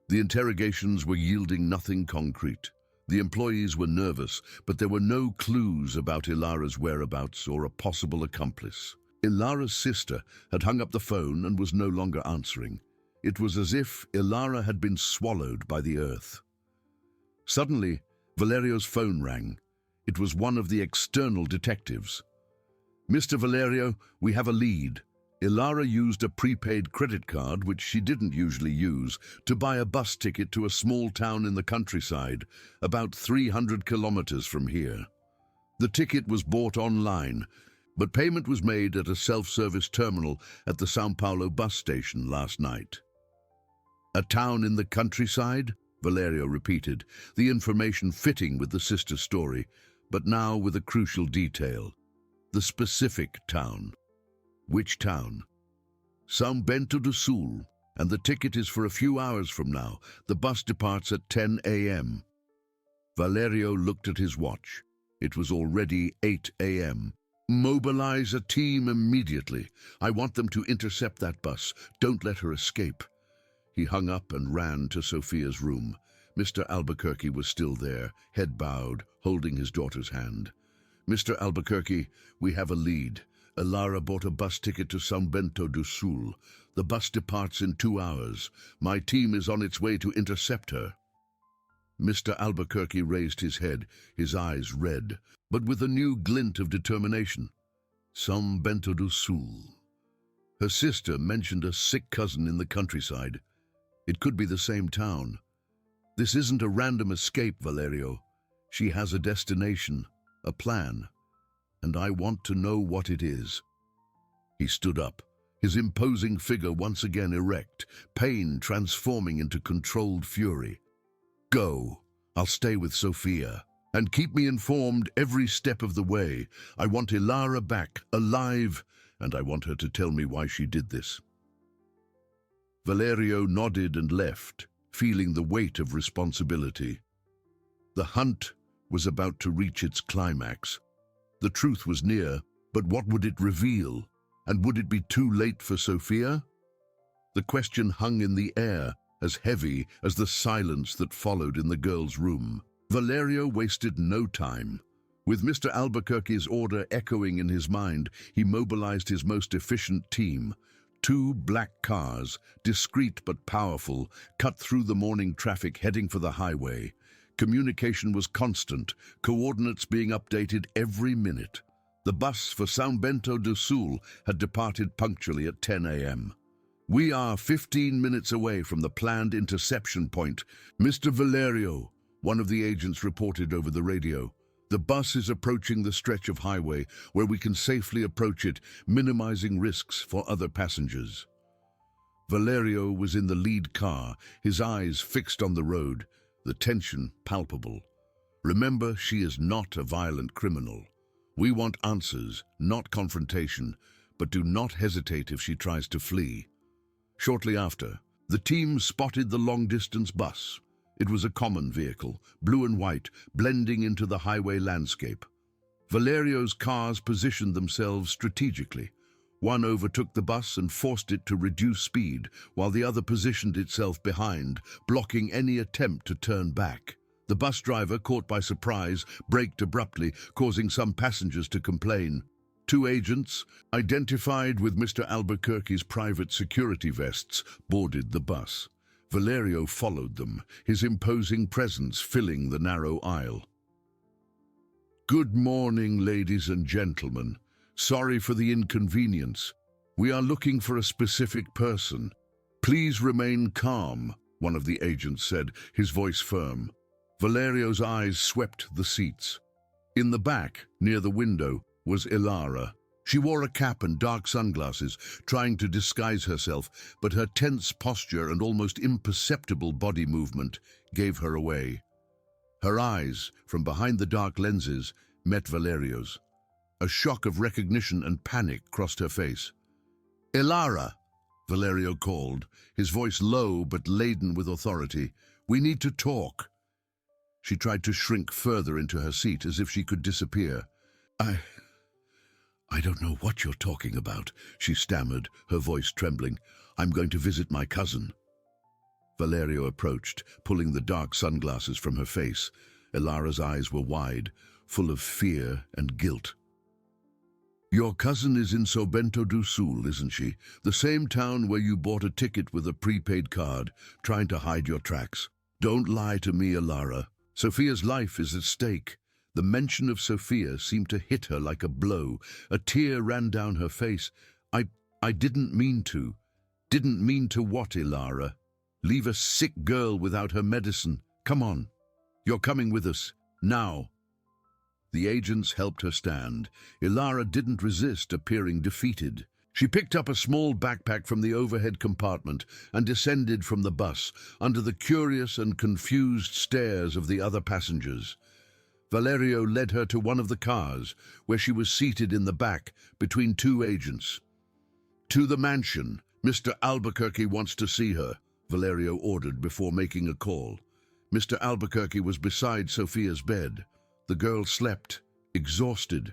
The interrogations were yielding nothing concrete. The employees were nervous, but there were no clues about Ilara's whereabouts or a possible accomplice. Ilara's sister had hung up the phone and was no longer answering. It was as if Ilara had been swallowed by the earth. Suddenly, Valerio's phone rang. It was one of the external detectives. "Mr. Valerio, we have a lead. Ilara used a prepaid credit card, which she didn't usually use, to buy a bus ticket to a small town in the countryside, about 300 kilometers from here. The ticket was bought online, but payment was made at a self-service terminal at the São Paulo bus station last night." "A town in the countryside?" Valerio repeated, the information fitting with the sister's story, but now with a crucial detail. The specific town. "Which town?" "São Bento do Sul, and the ticket is for a few hours from now. The bus departs at 10 a.m. Valerio looked at his watch. It was already 8 a.m. "Mobilize a team immediately. I want them to intercept that bus. Don't let her escape." He hung up and ran to Sophia's room. Mr. Albuquerque was still there, head bowed, holding his daughter's hand. "Mr. Albuquerque, we have a lead. Ilara bought a bus ticket to São Bento do Sul. The bus departs in 2 hours. My team is on its way to intercept her." Mr. Albuquerque raised his head, his eyes red, but with a new glint of determination. "São Bento do Sul." Her sister mentioned a sick cousin in the countryside. It could be the same town. This isn't a random escape, Valerio. She has a destination, a plan, and I want to know what it is. He stood up, his imposing figure once again erect, pain transforming into controlled fury. "Go. I'll stay with Sophia. And keep me informed every step of the way. I want Ilara back, alive, and I want her to tell me why she did this." Valerio nodded and left, feeling the weight of responsibility. The hunt was about to reach its climax. The truth was near, but what would it reveal? And would it be too late for Sophia? The question hung in the air, as heavy as the silence that followed in the girl's room. Valerio wasted no time. With Mr. Albuquerque's order echoing in his mind, he mobilized his most efficient team. 2 black cars, discreet but powerful, cut through the morning traffic heading for the highway. Communication was constant, coordinates being updated every minute. The bus for São Bento do Sul had departed punctually at 10 a.m. We are 15 minutes away from the planned interception point. Mr. Valerio, one of the agents reported over the radio. The bus is approaching the stretch of highway where we can safely approach it, minimizing risks for other passengers. Valerio was in the lead car, his eyes fixed on the road, the tension palpable. Remember, she is not a violent criminal. We want answers, not confrontation, but do not hesitate if she tries to flee. Shortly after, the team spotted the long-distance bus. It was a common vehicle, blue and white, blending into the highway landscape. Valerio's cars positioned themselves strategically. One overtook the bus and forced it to reduce speed, while the other positioned itself behind, blocking any attempt to turn back. The bus driver, caught by surprise, braked abruptly, causing some passengers to complain. Two agents, identified with Mr. Albuquerque's private security vests, boarded the bus. Valerio followed them, his imposing presence filling the narrow aisle. "Good morning, ladies and gentlemen. Sorry for the inconvenience. We are looking for a specific person. Please remain calm," one of the agents said, his voice firm. Valerio's eyes swept the seats. In the back, near the window, was Ilara. She wore a cap and dark sunglasses, trying to disguise herself, but her tense posture and almost imperceptible body movement gave her away. Her eyes, from behind the dark lenses, met Valerio's. A shock of recognition and panic crossed her face. "Ilara," Valerio called, his voice low but laden with authority. "We need to talk." She tried to shrink further into her seat as if she could disappear. I don't know what you're talking about," she stammered, her voice trembling. "I'm going to visit my cousin." Valerio approached, pulling the dark sunglasses from her face. Ilara's eyes were wide, full of fear and guilt. "Your cousin is in Sobento do Sul, isn't she? The same town where you bought a ticket with a prepaid card, trying to hide your tracks. Don't lie to me, Ilara. Sophia's life is at stake." The mention of Sophia seemed to hit her like a blow. A tear ran down her face. I didn't mean to." "Didn't mean to what, Ilara? Leave a sick girl without her medicine. Come on. You're coming with us. Now." The agents helped her stand. Ilara didn't resist, appearing defeated. She picked up a small backpack from the overhead compartment and descended from the bus, under the curious and confused stares of the other passengers. Valerio led her to one of the cars, where she was seated in the back between two agents. "To the mansion. Mr. Albuquerque wants to see her," Valerio ordered before making a call. Mr. Albuquerque was beside Sophia's bed. The girl slept, exhausted,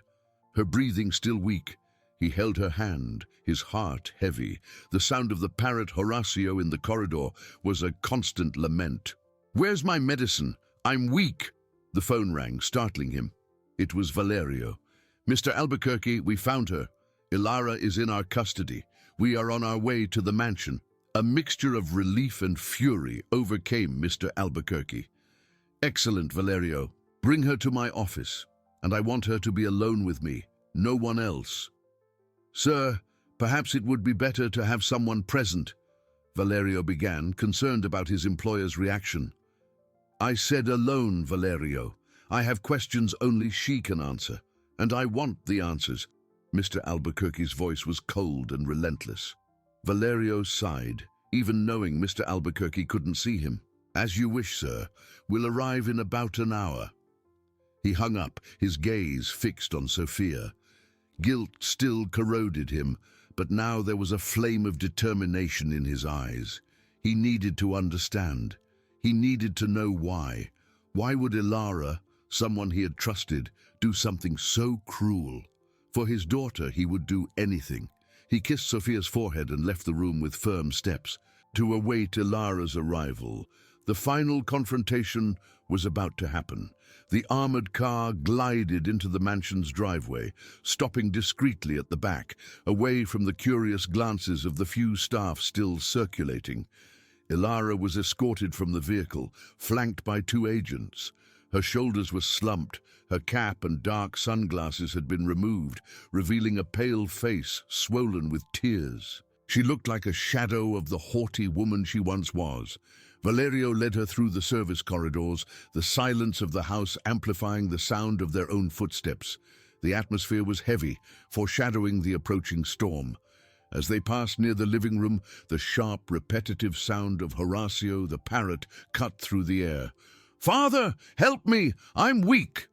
her breathing still weak. He held her hand, his heart heavy. The sound of the Parrot Horacio in the corridor was a constant lament. "Where's my medicine? I'm weak." The phone rang, startling him. It was Valerio. "Mr. Albuquerque, we found her. Ilara is in our custody. We are on our way to the mansion." A mixture of relief and fury overcame Mr. Albuquerque. "Excellent, Valerio. Bring her to my office, and I want her to be alone with me, no one else." "Sir, perhaps it would be better to have someone present," Valerio began, concerned about his employer's reaction. "I said alone, Valerio. I have questions only she can answer, and I want the answers." Mr. Albuquerque's voice was cold and relentless. Valerio sighed, even knowing Mr. Albuquerque couldn't see him. "As you wish, sir. We'll arrive in about an hour." He hung up, his gaze fixed on Sophia. Guilt still corroded him, but now there was a flame of determination in his eyes. He needed to understand. He needed to know why. Why would Ilara, someone he had trusted, do something so cruel? For his daughter, he would do anything. He kissed Sophia's forehead and left the room with firm steps, to await Ilara's arrival. The final confrontation was about to happen. The armored car glided into the mansion's driveway, stopping discreetly at the back, away from the curious glances of the few staff still circulating. Ilara was escorted from the vehicle, flanked by two agents. Her shoulders were slumped, her cap and dark sunglasses had been removed, revealing a pale face swollen with tears. She looked like a shadow of the haughty woman she once was. Valerio led her through the service corridors, the silence of the house amplifying the sound of their own footsteps. The atmosphere was heavy, foreshadowing the approaching storm. As they passed near the living room, the sharp, repetitive sound of Horatio the parrot cut through the air. "Father, help me! I'm weak!"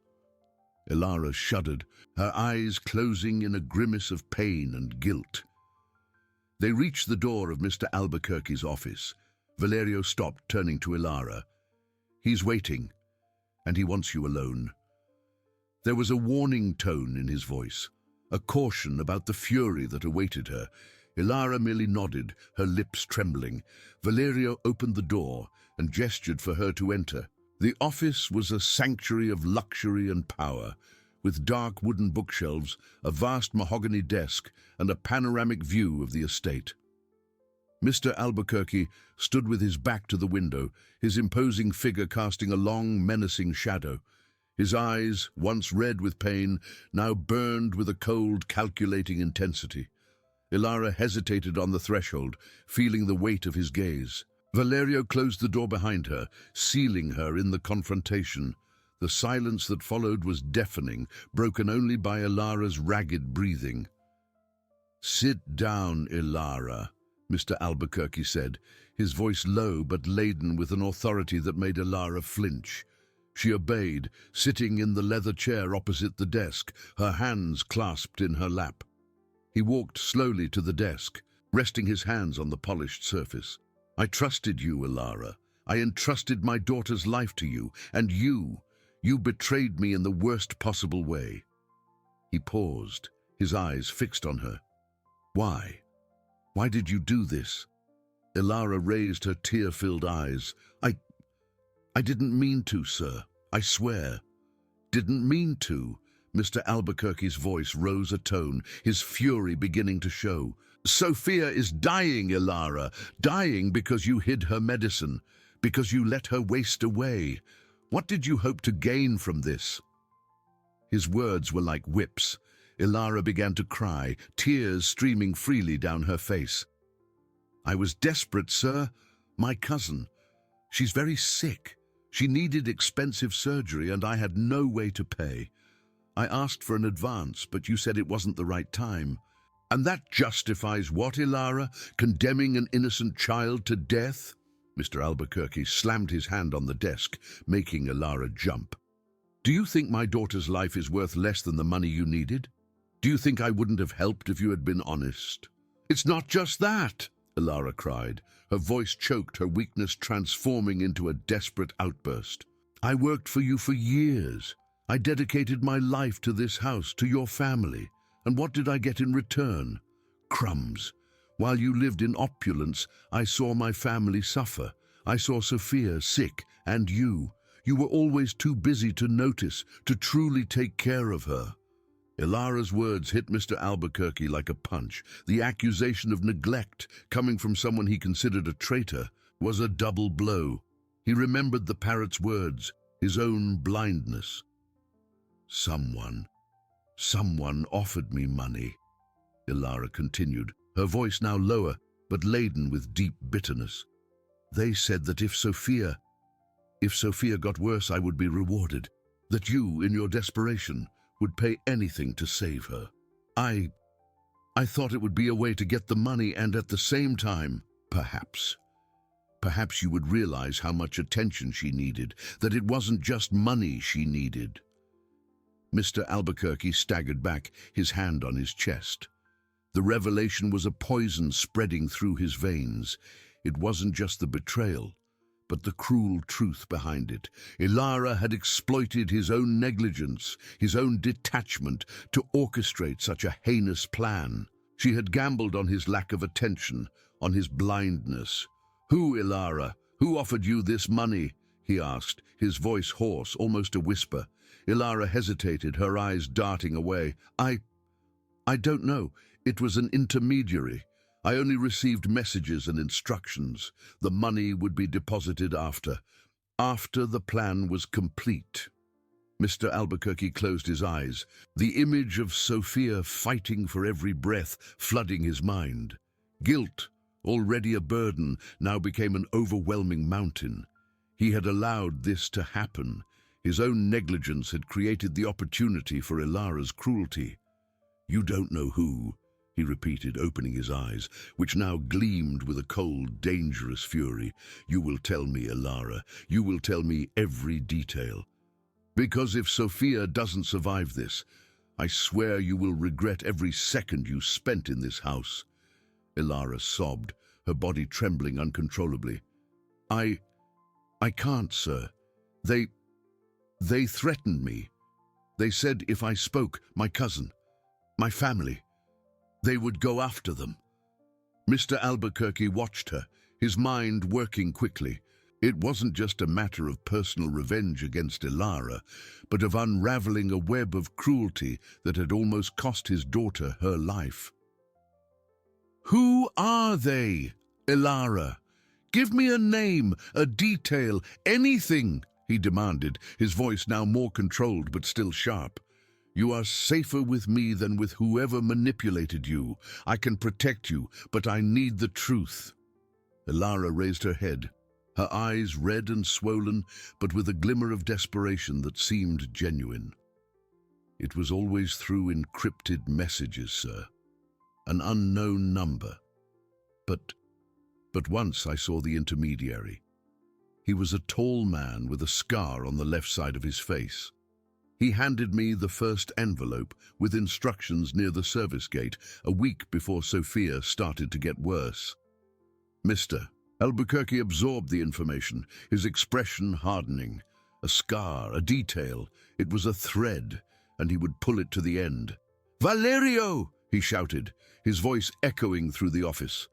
Ilara shuddered, her eyes closing in a grimace of pain and guilt. They reached the door of Mr. Albuquerque's office. Valerio stopped, turning to Ilara. "He's waiting, and he wants you alone." There was a warning tone in his voice, a caution about the fury that awaited her. Ilara merely nodded, her lips trembling. Valerio opened the door and gestured for her to enter. The office was a sanctuary of luxury and power, with dark wooden bookshelves, a vast mahogany desk, and a panoramic view of the estate. Mr. Albuquerque stood with his back to the window, his imposing figure casting a long, menacing shadow. His eyes, once red with pain, now burned with a cold, calculating intensity. Ilara hesitated on the threshold, feeling the weight of his gaze. Valerio closed the door behind her, sealing her in the confrontation. The silence that followed was deafening, broken only by Ilara's ragged breathing. "Sit down, Ilara," Mr. Albuquerque said, his voice low but laden with an authority that made Ilara flinch. She obeyed, sitting in the leather chair opposite the desk, her hands clasped in her lap. He walked slowly to the desk, resting his hands on the polished surface. "I trusted you, Ilara. I entrusted my daughter's life to you, and you betrayed me in the worst possible way." He paused, his eyes fixed on her. "Why? Why did you do this?" Ilara raised her tear-filled eyes. I didn't mean to, sir. I swear. Didn't mean to." Mr. Albuquerque's voice rose a tone, his fury beginning to show. "Sophia is dying, Ilara. Dying because you hid her medicine, because you let her waste away. What did you hope to gain from this?" His words were like whips. Ilara began to cry, tears streaming freely down her face. "I was desperate, sir. My cousin. She's very sick. She needed expensive surgery, and I had no way to pay. I asked for an advance, but you said it wasn't the right time. And that justifies what, Ilara? Condemning an innocent child to death?" Mr. Albuquerque slammed his hand on the desk, making Ilara jump. "Do you think my daughter's life is worth less than the money you needed? Do you think I wouldn't have helped if you had been honest?" "It's not just that," Ilara cried, her voice choked, her weakness transforming into a desperate outburst. "I worked for you for years. I dedicated my life to this house, to your family. And what did I get in return? Crumbs. While you lived in opulence, I saw my family suffer. I saw Sophia sick, and you. You were always too busy to notice, to truly take care of her." Ilara's words hit Mr. Albuquerque like a punch. The accusation of neglect, coming from someone he considered a traitor, was a double blow. He remembered the parrot's words, his own blindness. Someone offered me money," Ilara continued, her voice now lower, but laden with deep bitterness. "They said that if Sophia got worse, I would be rewarded, that you, in your desperation, would pay anything to save her. I thought it would be a way to get the money and at the same time, perhaps you would realize how much attention she needed, that it wasn't just money she needed." Mr. Albuquerque staggered back, his hand on his chest. The revelation was a poison spreading through his veins. It wasn't just the betrayal, but the cruel truth behind it. Ilara had exploited his own negligence, his own detachment, to orchestrate such a heinous plan. She had gambled on his lack of attention, on his blindness. "Who, Ilara? Who offered you this money?" he asked, his voice hoarse, almost a whisper. Ilara hesitated, her eyes darting away. I don't know. It was an intermediary. I only received messages and instructions. The money would be deposited after the plan was complete." Mr. Albuquerque closed his eyes, the image of Sophia fighting for every breath flooding his mind. Guilt, already a burden, now became an overwhelming mountain. He had allowed this to happen. His own negligence had created the opportunity for Ilara's cruelty. "You don't know who," he repeated, opening his eyes, which now gleamed with a cold, dangerous fury. "You will tell me, Ilara. You will tell me every detail. Because if Sophia doesn't survive this, I swear you will regret every second you spent in this house." Ilara sobbed, her body trembling uncontrollably. I can't, sir. They threatened me. They said if I spoke, my cousin, my family, they would go after them." Mr. Albuquerque watched her, his mind working quickly. It wasn't just a matter of personal revenge against Ilara, but of unraveling a web of cruelty that had almost cost his daughter her life. "Who are they, Ilara? Give me a name, a detail, anything," he demanded, his voice now more controlled but still sharp. "You are safer with me than with whoever manipulated you. I can protect you, but I need the truth." Ilara raised her head, her eyes red and swollen, but with a glimmer of desperation that seemed genuine. "It was always through encrypted messages, sir. An unknown number. But once I saw the intermediary. He was a tall man with a scar on the left side of his face. He handed me the first envelope with instructions near the service gate a week before Sophia started to get worse." Mr. Albuquerque absorbed the information, his expression hardening. A scar, a detail, it was a thread, and he would pull it to the end. "Valerio!" he shouted, his voice echoing through the office.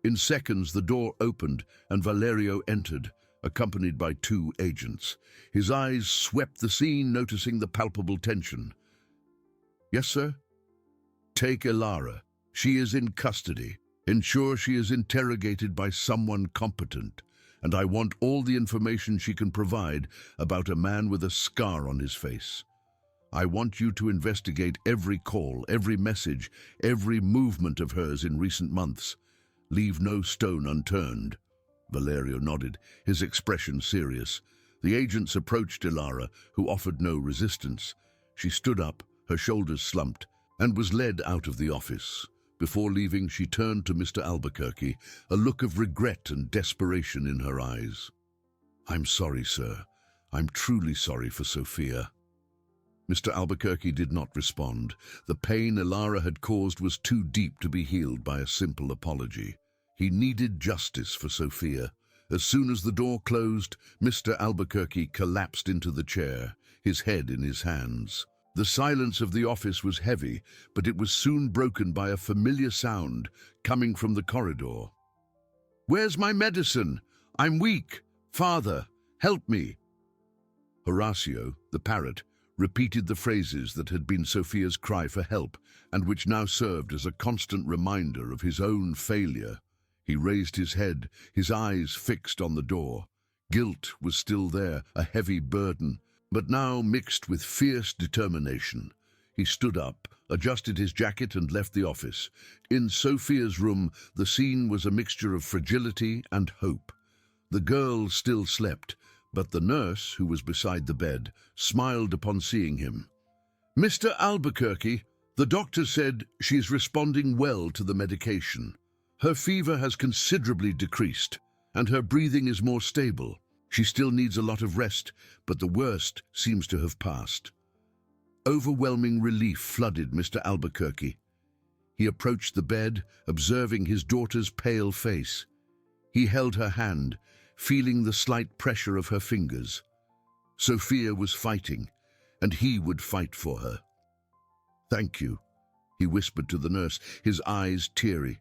In seconds, the door opened and Valerio entered, accompanied by 2 agents. His eyes swept the scene, noticing the palpable tension. "Yes, sir?" "Take Ilara. She is in custody. Ensure she is interrogated by someone competent, and I want all the information she can provide about a man with a scar on his face. I want you to investigate every call, every message, every movement of hers in recent months. Leave no stone unturned." Valerio nodded, his expression serious. The agents approached Ilara, who offered no resistance. She stood up, her shoulders slumped, and was led out of the office. Before leaving, she turned to Mr. Albuquerque, a look of regret and desperation in her eyes. "I'm sorry, sir. I'm truly sorry for Sophia." Mr. Albuquerque did not respond. The pain Ilara had caused was too deep to be healed by a simple apology. He needed justice for Sophia. As soon as the door closed, Mr. Albuquerque collapsed into the chair, his head in his hands. The silence of the office was heavy, but it was soon broken by a familiar sound coming from the corridor. "Where's my medicine? I'm weak. Father, help me." Horacio, the parrot, repeated the phrases that had been Sophia's cry for help, and which now served as a constant reminder of his own failure. He raised his head, his eyes fixed on the door. Guilt was still there, a heavy burden, but now mixed with fierce determination. He stood up, adjusted his jacket, and left the office. In Sophia's room, the scene was a mixture of fragility and hope. The girl still slept, but the nurse, who was beside the bed, smiled upon seeing him. "Mr. Albuquerque, the doctor said she's responding well to the medication. Her fever has considerably decreased, and her breathing is more stable. She still needs a lot of rest, but the worst seems to have passed." Overwhelming relief flooded Mr. Albuquerque. He approached the bed, observing his daughter's pale face. He held her hand, feeling the slight pressure of her fingers. Sophia was fighting, and he would fight for her. "Thank you," he whispered to the nurse, his eyes teary.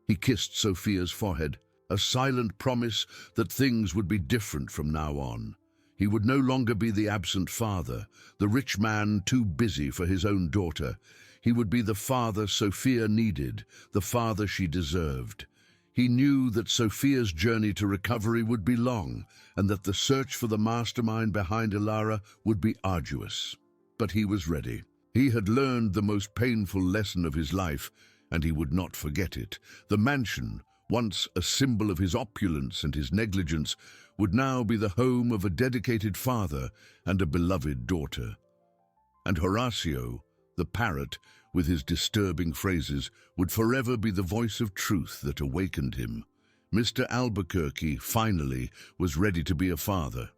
He kissed Sophia's forehead, a silent promise that things would be different from now on. He would no longer be the absent father, the rich man too busy for his own daughter. He would be the father Sophia needed, the father she deserved. He knew that Sophia's journey to recovery would be long, and that the search for the mastermind behind Ilara would be arduous. But he was ready. He had learned the most painful lesson of his life, and he would not forget it. The mansion, once a symbol of his opulence and his negligence, would now be the home of a dedicated father and a beloved daughter. And Horatio, the parrot, with his disturbing phrases, would forever be the voice of truth that awakened him. Mr. Albuquerque, finally, was ready to be a father.